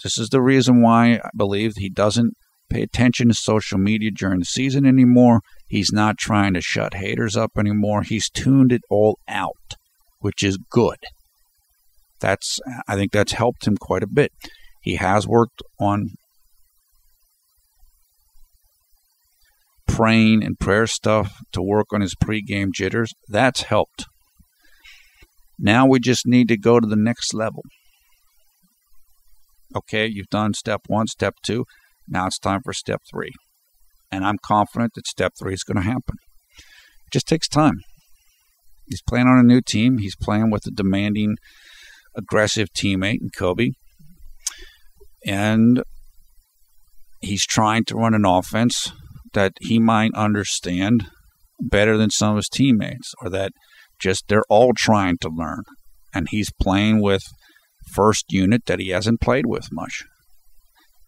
This is the reason why I believe he doesn't pay attention to social media during the season anymore. He's not trying to shut haters up anymore. He's tuned it all out, which is good. I think that's helped him quite a bit. He has worked on praying and prayer stuff to work on his pregame jitters. That's helped. Now we just need to go to the next level. Okay, you've done step 1, step 2. Now it's time for step 3. And I'm confident that step 3 is going to happen. It just takes time. He's playing on a new team. He's playing with a demanding, aggressive teammate in Kobe. And he's trying to run an offense that he might understand better than some of his teammates, or that just they're all trying to learn. And he's playing with first unit that he hasn't played with much.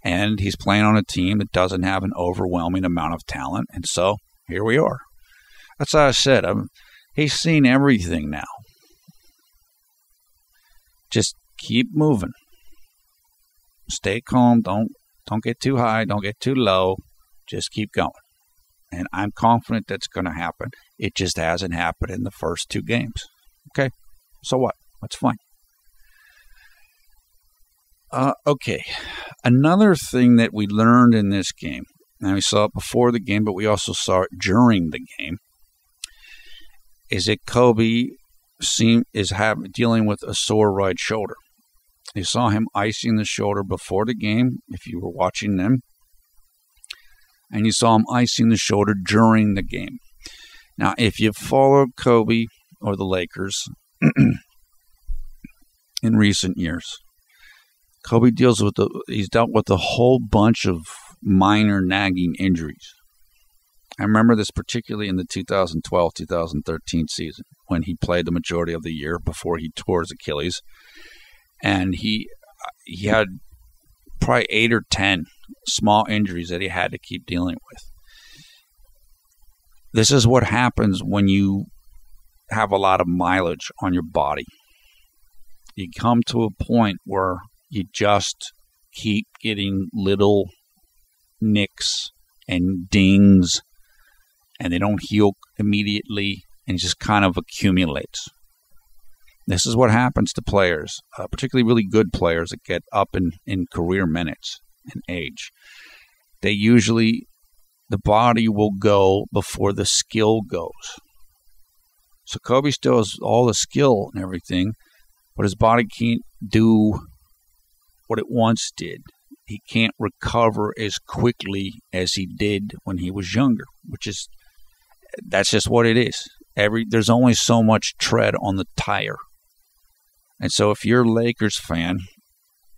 And he's playing on a team that doesn't have an overwhelming amount of talent. And so here we are. That's how I said. He's seen everything now. Just keep moving. Stay calm. Don't get too high. Don't get too low. Just keep going. And I'm confident that's going to happen. It just hasn't happened in the first 2 games. Okay? So what? That's fine. Okay. Another thing that we learned in this game, and we saw it before the game, but we also saw it during the game, is that Kobe is dealing with a sore right shoulder. You saw him icing the shoulder before the game, if you were watching them, and you saw him icing the shoulder during the game. Now, if you've followed Kobe or the Lakers in recent years, Kobe he's dealt with a whole bunch of minor nagging injuries. I remember this particularly in the 2012-2013 season when he played the majority of the year before he tore his Achilles. And he had probably 8 or 10 small injuries that he had to keep dealing with. This is what happens when you have a lot of mileage on your body. You come to a point where you just keep getting little nicks and dings, and they don't heal immediately, and it just kind of accumulates. This is what happens to players, particularly really good players that get up in career minutes and age. The body will go before the skill goes. So Kobe still has all the skill and everything, but his body can't do what it once did. He can't recover as quickly as he did when he was younger, that's just what it is. There's only so much tread on the tire. And so if you're a Lakers fan,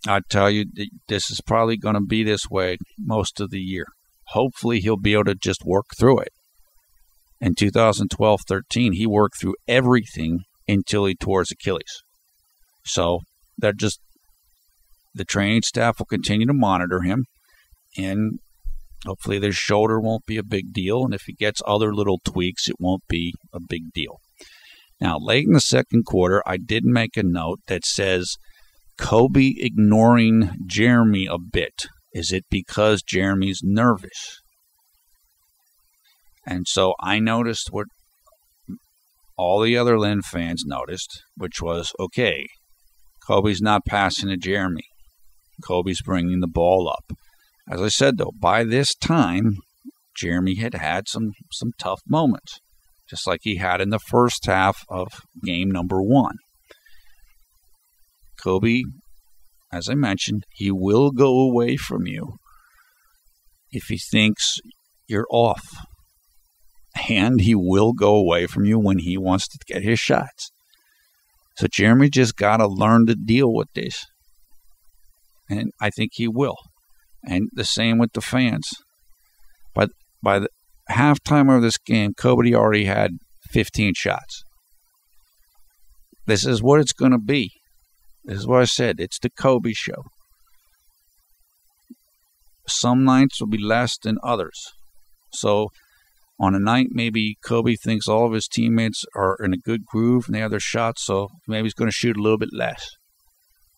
I tell you, this is probably going to be this way most of the year. Hopefully he'll be able to just work through it. In 2012-13, he worked through everything until he tore his Achilles. So the training staff will continue to monitor him, and hopefully their shoulder won't be a big deal, and if he gets other little tweaks, it won't be a big deal. Now, late in the second quarter, I did make a note that says, Kobe ignoring Jeremy a bit. Is it because Jeremy's nervous? And so I noticed what all the other Lin fans noticed, which was, okay, Kobe's not passing to Jeremy. Kobe's bringing the ball up. As I said, though, by this time, Jeremy had some tough moments, just like he had in the first half of game number 1. Kobe, as I mentioned, he will go away from you if he thinks you're off. And he will go away from you when he wants to get his shots. So Jeremy just got to learn to deal with this. And I think he will. And the same with the fans. But by the halftime of this game, Kobe already had 15 shots. This is what it's going to be. This is what I said. It's the Kobe show. Some nights will be less than others. So on a night, maybe Kobe thinks all of his teammates are in a good groove and they have their shots, so maybe he's going to shoot a little bit less.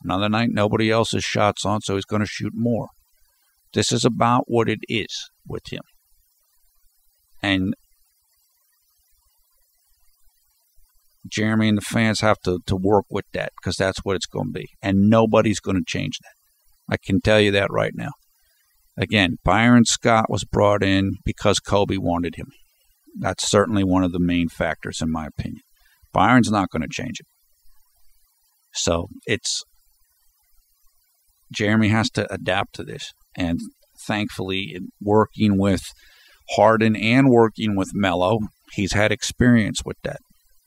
Another night, nobody else has shots on, so he's going to shoot more. This is about what it is with him. And Jeremy and the fans have to work with that, because that's what it's going to be. And nobody's going to change that. I can tell you that right now. Again, Byron Scott was brought in because Kobe wanted him. That's certainly one of the main factors, in my opinion. Byron's not going to change it. So Jeremy has to adapt to this. And thankfully, working with Harden and working with Melo, he's had experience with that.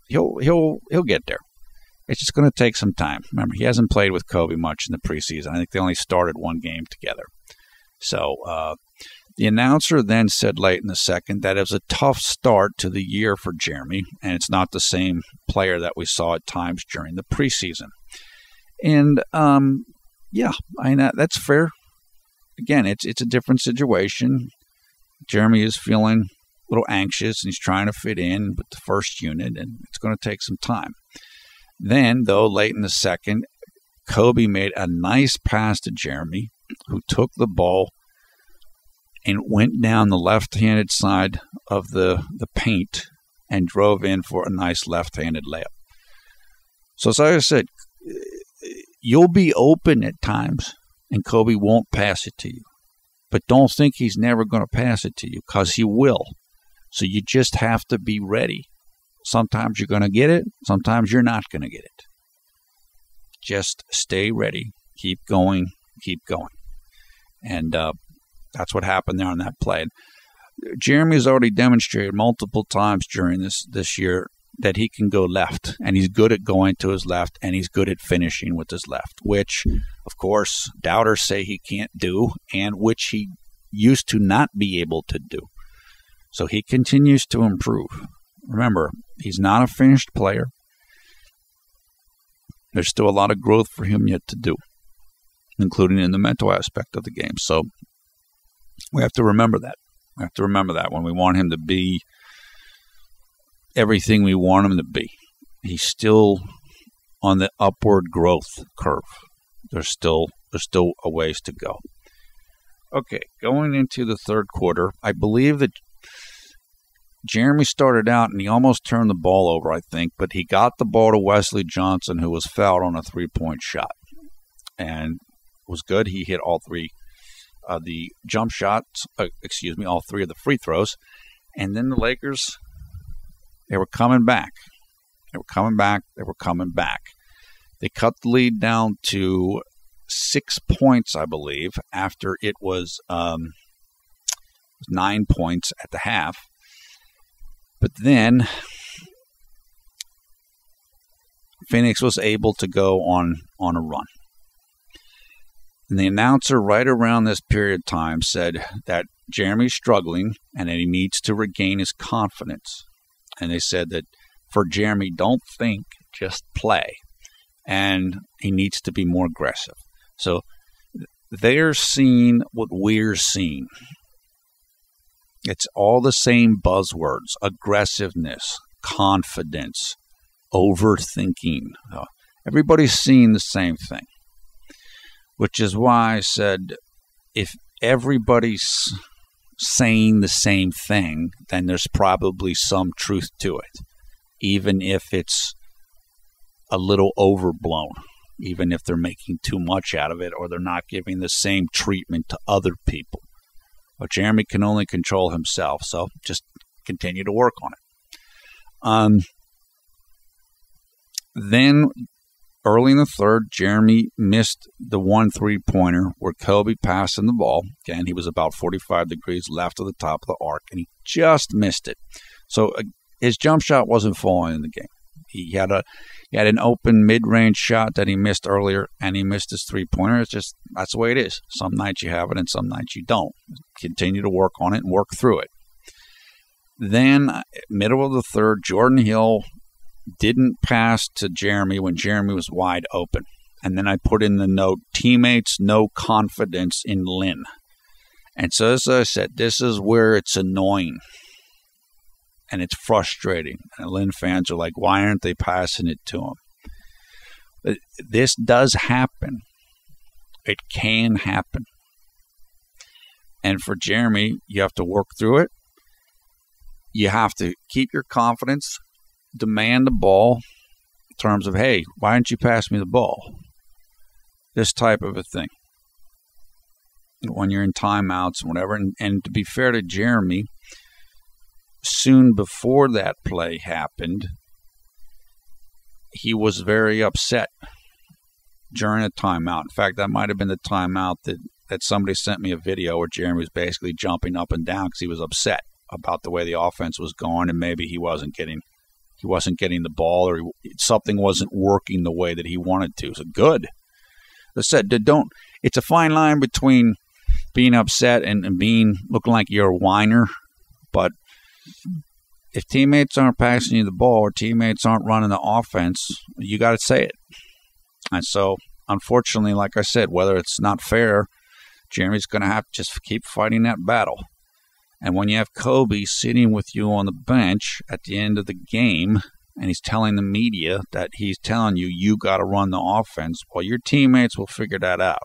He'll get there. It's just going to take some time. Remember, he hasn't played with Kobe much in the preseason. I think they only started one game together. So the announcer then said late in the second that it was a tough start to the year for Jeremy, and it's not the same player that we saw at times during the preseason. And that's fair. Again, it's a different situation. Jeremy is feeling a little anxious, and he's trying to fit in with the first unit, and it's going to take some time. Then, though, late in the second, Kobe made a nice pass to Jeremy, who took the ball and went down the left-handed side of the paint and drove in for a nice left-handed layup. So as I said, you'll be open at times, and Kobe won't pass it to you. But don't think he's never going to pass it to you, because he will. So you just have to be ready. Sometimes you're going to get it. Sometimes you're not going to get it. Just stay ready. Keep going. Keep going. And that's what happened there on that play. Jeremy has already demonstrated multiple times during this year that he can go left, and he's good at going to his left, and he's good at finishing with his left, which, of course, doubters say he can't do, and which he used to not be able to do. So he continues to improve. Remember, he's not a finished player. There's still a lot of growth for him yet to do, including in the mental aspect of the game. So we have to remember that. We have to remember that when we want him to be everything we want him to be. He's still on the upward growth curve. There's still a ways to go. Okay, going into the third quarter, I believe that Jeremy started out and he almost turned the ball over, I think, but he got the ball to Wesley Johnson, who was fouled on a three-point shot, and was good. He hit all three of the jump shots, all three of the free throws, and then the Lakers, they were coming back. They were coming back. They were coming back. They cut the lead down to 6 points, I believe, after it was 9 points at the half. But then Phoenix was able to go on a run. And the announcer right around this period of time said that Jeremy's struggling and that he needs to regain his confidence. And they said that for Jeremy, don't think, just play. And he needs to be more aggressive. So they're seeing what we're seeing. It's all the same buzzwords: aggressiveness, confidence, overthinking. Everybody's seeing the same thing. Which is why I said, if everybody's saying the same thing, then there's probably some truth to it, even if it's a little overblown, even if they're making too much out of it or they're not giving the same treatment to other people. But Jeremy can only control himself, so just continue to work on it. Then early in the third, Jeremy missed the 1 3-pointer where Kobe passed him the ball. Again, he was about 45 degrees left of the top of the arc, and he just missed it. So his jump shot wasn't falling in the game. He had an open mid-range shot that he missed earlier, and he missed his 3-pointer. It's just, that's the way it is. Some nights you have it, and some nights you don't. Continue to work on it and work through it. Then, middle of the third, Jordan Hill didn't pass to Jeremy when Jeremy was wide open. And then I put in the note, teammates, no confidence in Lin. And so, as I said, this is where it's annoying. And it's frustrating. And Lin fans are like, why aren't they passing it to him? But this does happen. It can happen. And for Jeremy, you have to work through it. You have to keep your confidence, demand the ball in terms of, hey, why didn't you pass me the ball? This type of a thing. When you're in timeouts and whatever. And to be fair to Jeremy, soon before that play happened, he was very upset during a timeout. In fact, that might have been the timeout that somebody sent me a video where Jeremy was basically jumping up and down because he was upset about the way the offense was going, and maybe he wasn't getting the ball, or something wasn't working the way that he wanted to. So good. As I said, it's a fine line between being upset and being looking like you're a whiner, but if teammates aren't passing you the ball or teammates aren't running the offense, you got to say it. And so, unfortunately, like I said, whether it's not fair, Jeremy's going to have to just keep fighting that battle. And when you have Kobe sitting with you on the bench at the end of the game, and he's telling the media that he's telling you got to run the offense, well, your teammates will figure that out.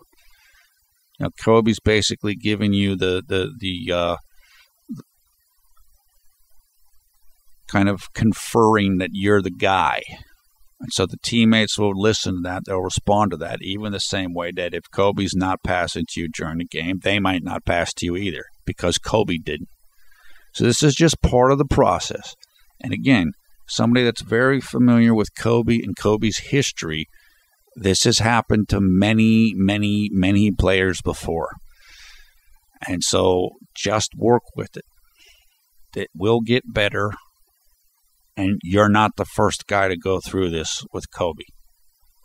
You know, Kobe's basically giving you the kind of conferring that you're the guy. And so the teammates will listen to that. They'll respond to that, even the same way that if Kobe's not passing to you during the game, they might not pass to you either because Kobe didn't. So this is just part of the process. And again, somebody that's very familiar with Kobe and Kobe's history, this has happened to many, many, many players before. And so just work with it. It will get better. And you're not the first guy to go through this with Kobe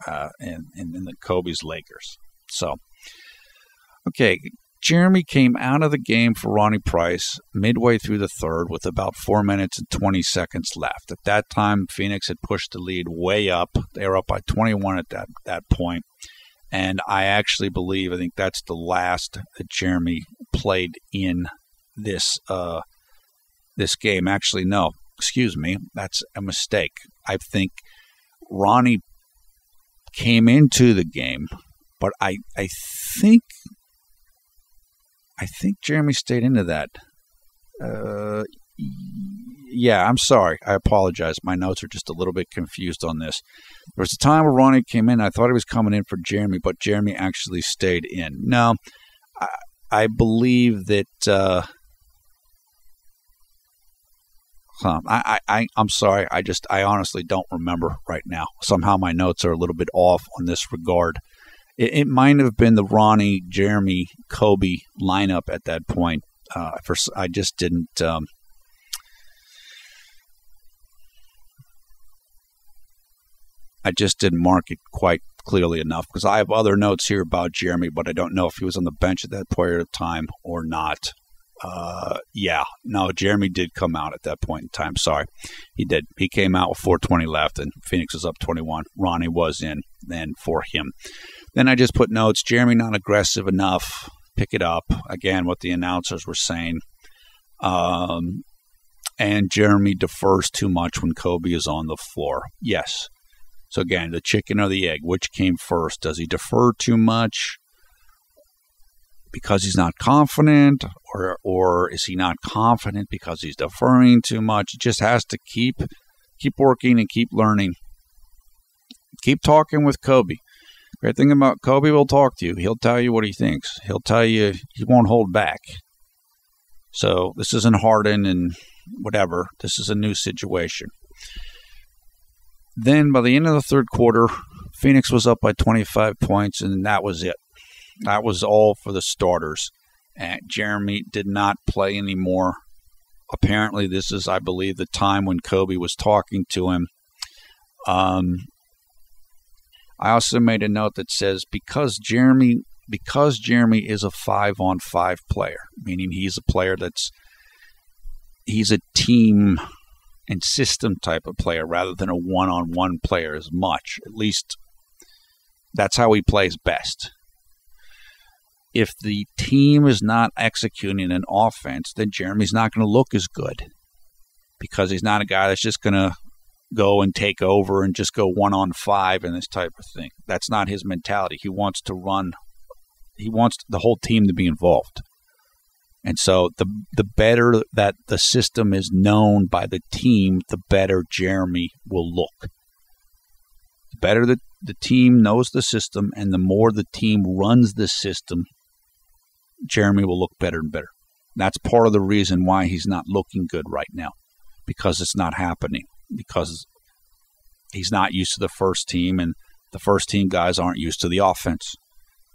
and the Kobe's Lakers. So, okay, Jeremy came out of the game for Ronnie Price midway through the third with about 4 minutes and 20 seconds left. At that time, Phoenix had pushed the lead way up. They were up by 21 at that point. And I actually believe, I think that's the last that Jeremy played in this game. Actually, no. Excuse me, that's a mistake. I think Ronnie came into the game, but I think Jeremy stayed into that. Yeah, I'm sorry. I apologize. My notes are just a little bit confused on this. There was a time where Ronnie came in. I thought he was coming in for Jeremy, but Jeremy actually stayed in. No, I believe that... I'm sorry. I honestly don't remember right now. Somehow my notes are a little bit off on this regard. It might have been the Ronnie, Jeremy, Kobe lineup at that point. I just didn't. I just didn't mark it quite clearly enough because I have other notes here about Jeremy, but I don't know if he was on the bench at that period of time or not. No, Jeremy did come out at that point in time. Sorry, he did. He came out with 4:20 left, and Phoenix was up 21. Ronnie was in then for him. Then I just put notes. Jeremy not aggressive enough. Pick it up. Again, what the announcers were saying. And Jeremy defers too much when Kobe is on the floor. Yes. So again, the chicken or the egg, which came first? Does he defer too much because he's not confident, or is he not confident because he's deferring too much? He just has to keep working and keep learning. Keep talking with Kobe. Great thing about Kobe, will talk to you. He'll tell you what he thinks. He'll tell you, he won't hold back. So this isn't Harden and whatever. This is a new situation. Then by the end of the third quarter, Phoenix was up by 25 points, and that was it. That was all for the starters. And Jeremy did not play anymore. Apparently, this is, I believe, the time when Kobe was talking to him. I also made a note that says because Jeremy is a 5-on-5 player, meaning he's a player he's a team and system type of player rather than a one-on-one player as much. At least that's how he plays best. If the team is not executing an offense, then Jeremy's not going to look as good because he's not a guy that's just going to go and take over and just go 1-on-5 and this type of thing. That's not his mentality. He wants to run. He wants the whole team to be involved. And so the better that the system is known by the team, the better Jeremy will look. The better that the team knows the system and the more the team runs the system, Jeremy will look better and better. That's part of the reason why he's not looking good right now, because it's not happening, because he's not used to the first team, and The first team guys aren't used to the offense.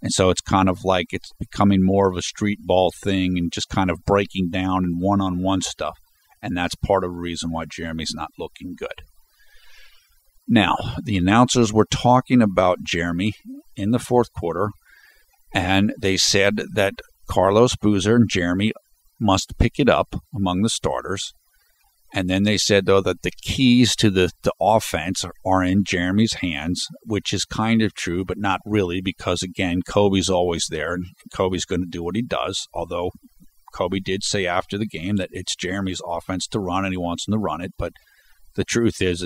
And so it's kind of like it's becoming more of a street ball thing and just kind of breaking down and one-on-one stuff. And that's part of the reason why Jeremy's not looking good. Now, the announcers were talking about Jeremy in the fourth quarter, and they said that Carlos Boozer and Jeremy must pick it up among the starters. And then they said, though, that the keys to the offense are in Jeremy's hands, which is kind of true, but not really, because, again, Kobe's always there, and Kobe's going to do what he does, although Kobe did say after the game that it's Jeremy's offense to run, and he wants him to run it. But the truth is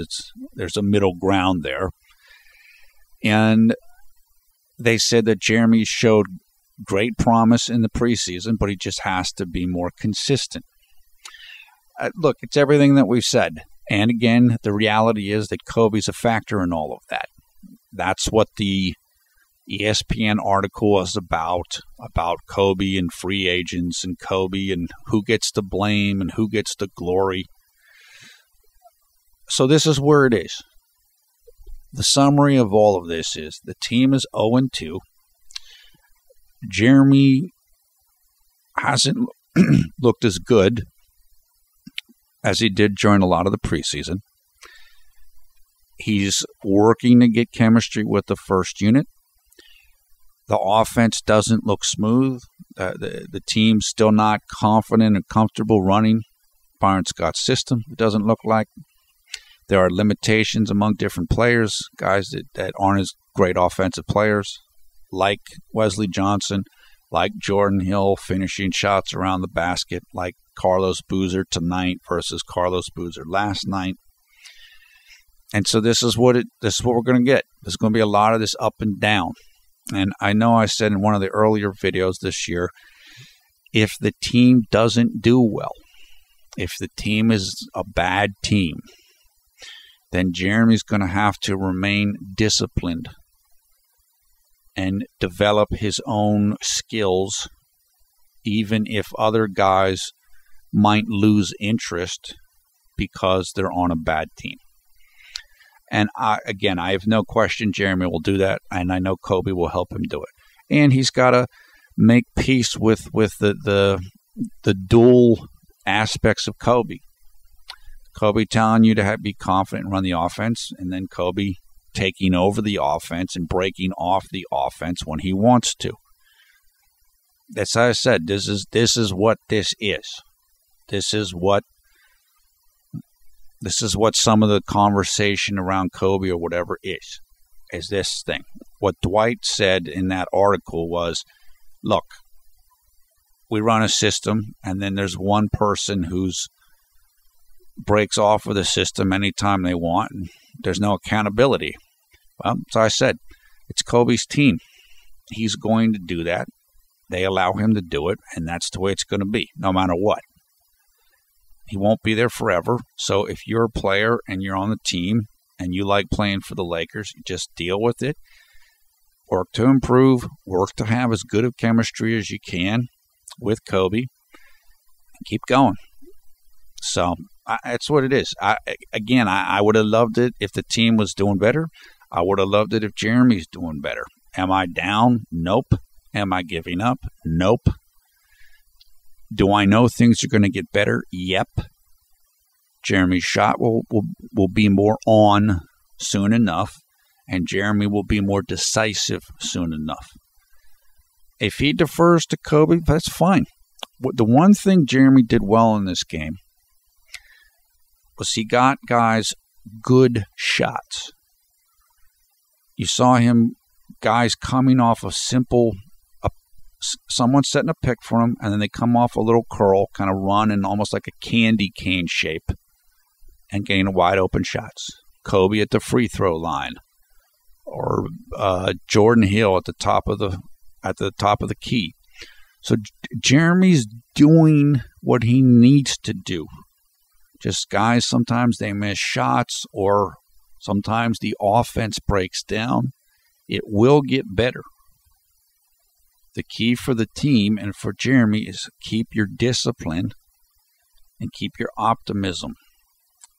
there's a middle ground there. And they said that Jeremy showed great promise in the preseason, but he just has to be more consistent. Look, it's everything that we've said. And again, the reality is that Kobe's a factor in all of that. That's what the ESPN article was about Kobe and free agents and Kobe and who gets the blame and who gets the glory. So this is where it is. The summary of all of this is the team is 0-2. Jeremy hasn't looked as good as he did during a lot of the preseason. He's working to get chemistry with the first unit. The offense doesn't look smooth. The team's still not confident and comfortable running Byron Scott's system. It doesn't look like. There are limitations among different players, guys that aren't as great offensive players, like Wesley Johnson, like Jordan Hill finishing shots around the basket, like Carlos Boozer tonight versus Carlos Boozer last night. And so this is what we're going to get. There's going to be a lot of this up and down. And I know I said in one of the earlier videos this year, if the team doesn't do well, if the team is a bad team, then Jeremy's going to have to remain disciplined and develop his own skills, even if other guys might lose interest because they're on a bad team. And I have no question Jeremy will do that, and I know Kobe will help him do it. And he's got to make peace with the dual aspects of Kobe. Kobe telling you to be confident and run the offense, and then Kobe taking over the offense and breaking off the offense when he wants to. That's how I said, this is what this is. This is what some of the conversation around Kobe or whatever is this thing. What Dwight said in that article was, look, we run a system, and then there's one person who's breaks off of the system anytime they want, and there's no accountability. Well, so I said, it's Kobe's team. He's going to do that. They allow him to do it, and that's the way it's going to be, no matter what. He won't be there forever, so if you're a player and you're on the team and you like playing for the Lakers, you just deal with it. Work to improve, work to have as good of chemistry as you can with Kobe, and keep going. So that's what it is. I would have loved it if the team was doing better. I would have loved it if Jeremy's doing better. Am I down? Nope. Am I giving up? Nope. Do I know things are going to get better? Yep. Jeremy's shot will be more on soon enough, and Jeremy will be more decisive soon enough. If he defers to Kobe, that's fine. The one thing Jeremy did well in this game was he got guys good shots. You saw him, guys coming off a simple, someone setting a pick for him, and then they come off a little curl, kind of run in almost like a candy cane shape, and getting wide open shots. Kobe at the free throw line, or Jordan Hill at the top of the key. So Jeremy's doing what he needs to do. Just guys, sometimes they miss shots, or sometimes the offense breaks down. It will get better. The key for the team and for Jeremy is keep your discipline and keep your optimism.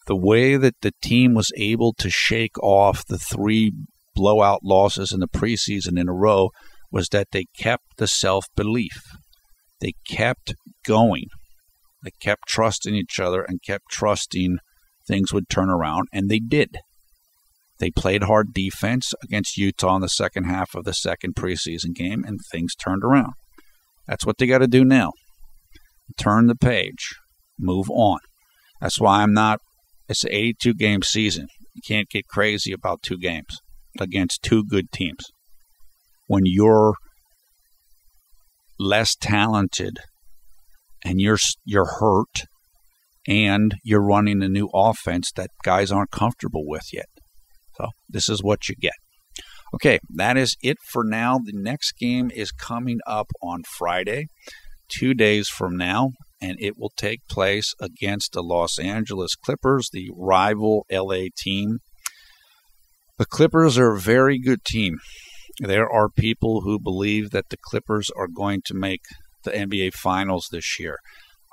The way that the team was able to shake off the three blowout losses in the preseason in a row was that they kept the self-belief. They kept going. They kept trusting each other and kept trusting things would turn around, and they did. They played hard defense against Utah in the second half of the second preseason game, and things turned around. That's what they got to do now. Turn the page. Move on. That's why it's an 82-game season. You can't get crazy about 2 games against 2 good teams. When you're less talented and you're hurt and you're running a new offense that guys aren't comfortable with yet. So this is what you get. Okay, that is it for now. The next game is coming up on Friday, 2 days from now, and it will take place against the Los Angeles Clippers, the rival LA team. The Clippers are a very good team. There are people who believe that the Clippers are going to make the NBA Finals this year.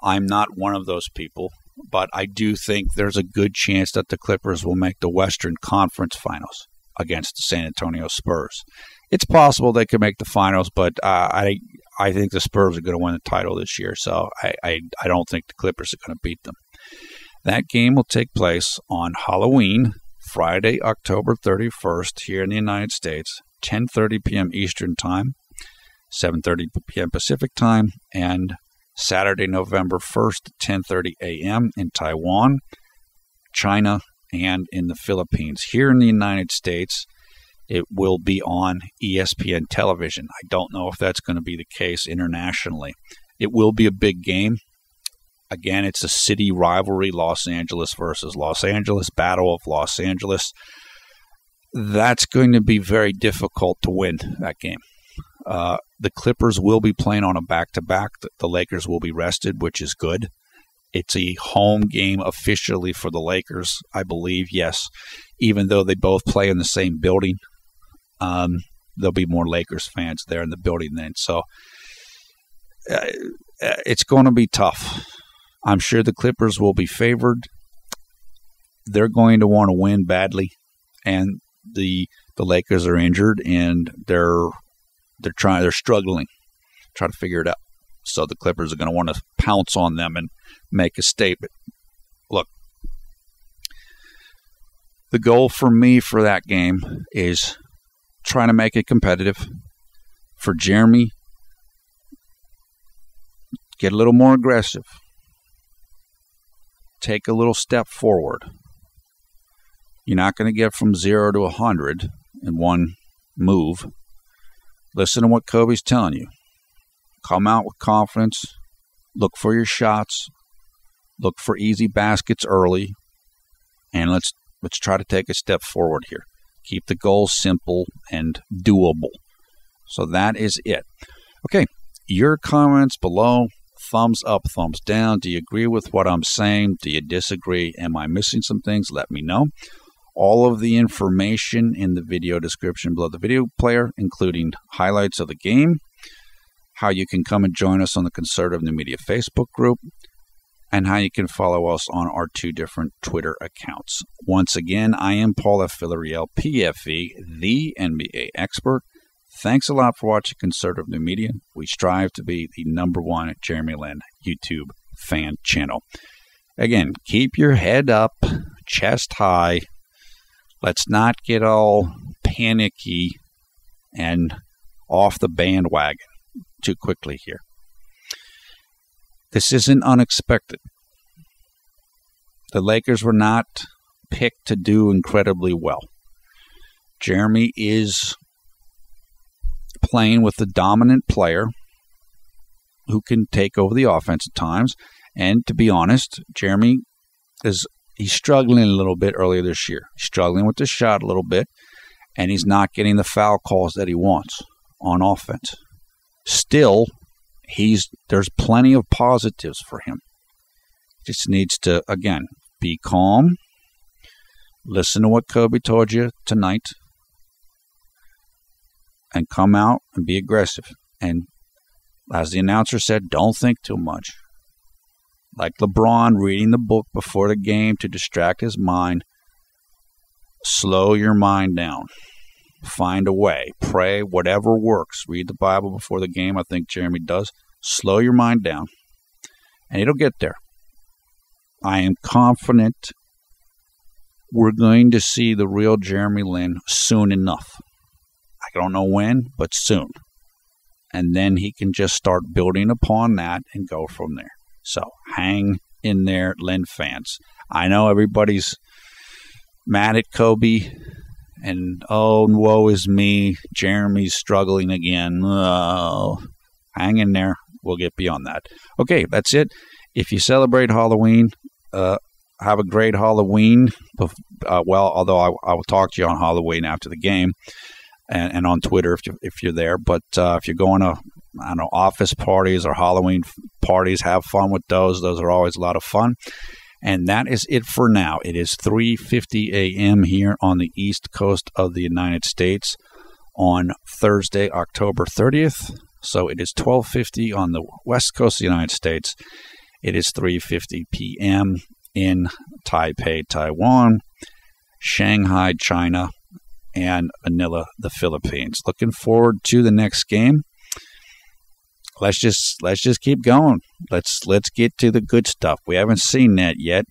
I'm not one of those people, but I do think there's a good chance that the Clippers will make the Western Conference Finals against the San Antonio Spurs. It's possible they could make the finals, but I think the Spurs are going to win the title this year, so I don't think the Clippers are going to beat them. That game will take place on Halloween, Friday, October 31st, here in the United States, 10:30 p.m. Eastern Time, 7:30 p.m. Pacific Time, and Saturday, November 1st, 10:30 a.m. in Taiwan, China, and in the Philippines. Here in the United States, it will be on ESPN television. I don't know if that's going to be the case internationally. It will be a big game. Again, it's a city rivalry, Los Angeles versus Los Angeles, Battle of Los Angeles. That's going to be very difficult to win that game. The Clippers will be playing on a back-to-back. The Lakers will be rested, which is good. It's a home game officially for the Lakers, I believe, yes. Even though they both play in the same building, there'll be more Lakers fans there in the building then. So it's going to be tough. I'm sure the Clippers will be favored. They're going to want to win badly, and the Lakers are injured, and they're struggling, trying to figure it out. So the Clippers are going to want to pounce on them and make a statement. Look, the goal for me for that game is trying to make it competitive. For Jeremy, get a little more aggressive. Take a little step forward. You're not going to get from 0 to 100 in one move. Listen to what Kobe's telling you. Come out with confidence. Look for your shots. Look for easy baskets early. And let's try to take a step forward here. Keep the goals simple and doable. So that is it. Okay, your comments below. Thumbs up, thumbs down. Do you agree with what I'm saying? Do you disagree? Am I missing some things? Let me know. All of the information in the video description below the video player, including highlights of the game, how you can come and join us on the Conservative New Media Facebook group, and how you can follow us on our 2 different Twitter accounts. Once again, I am Paul F. Villarreal, PFE, the NBA expert. Thanks a lot for watching Conservative New Media. We strive to be the #1 Jeremy Lin YouTube fan channel. Again, keep your head up, chest high. Let's not get all panicky and off the bandwagon too quickly here. This isn't unexpected. The Lakers were not picked to do incredibly well. Jeremy is playing with the dominant player who can take over the offense at times. And to be honest, Jeremy he's struggling a little bit earlier this year. He's struggling with the shot a little bit, and he's not getting the foul calls that he wants on offense. Still, there's plenty of positives for him. He just needs to, again, be calm. Listen to what Kobe told you tonight. And come out and be aggressive. And as the announcer said, don't think too much. Like LeBron reading the book before the game to distract his mind. Slow your mind down. find a way. Pray, whatever works. Read the Bible before the game. I think Jeremy does. Slow your mind down, and it'll get there. I am confident we're going to see the real Jeremy Lin soon enough. I don't know when, but soon. And then he can just start building upon that and go from there. So hang in there, Lin fans. I know everybody's mad at Kobe, and oh, woe is me. Jeremy's struggling again. Oh, hang in there. We'll get beyond that. Okay, that's it. If you celebrate Halloween, have a great Halloween. Although I will talk to you on Halloween after the game, and on Twitter if you're there. But if you're going to, I don't know, office parties or Halloween parties, have fun with those. Those are always a lot of fun. And that is it for now. It is 3:50 a.m. here on the East Coast of the United States on Thursday, October 30th. So it is 12:50 on the West Coast of the United States. It is 3:50 p.m. in Taipei, Taiwan, Shanghai, China, and Manila, the Philippines. Looking forward to the next game. Let's just keep going. Let's get to the good stuff. We haven't seen that yet,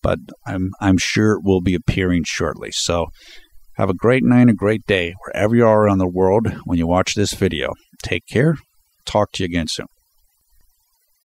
but I'm sure it will be appearing shortly. So have a great night, a great day, wherever you are around the world when you watch this video. Take care. Talk to you again soon.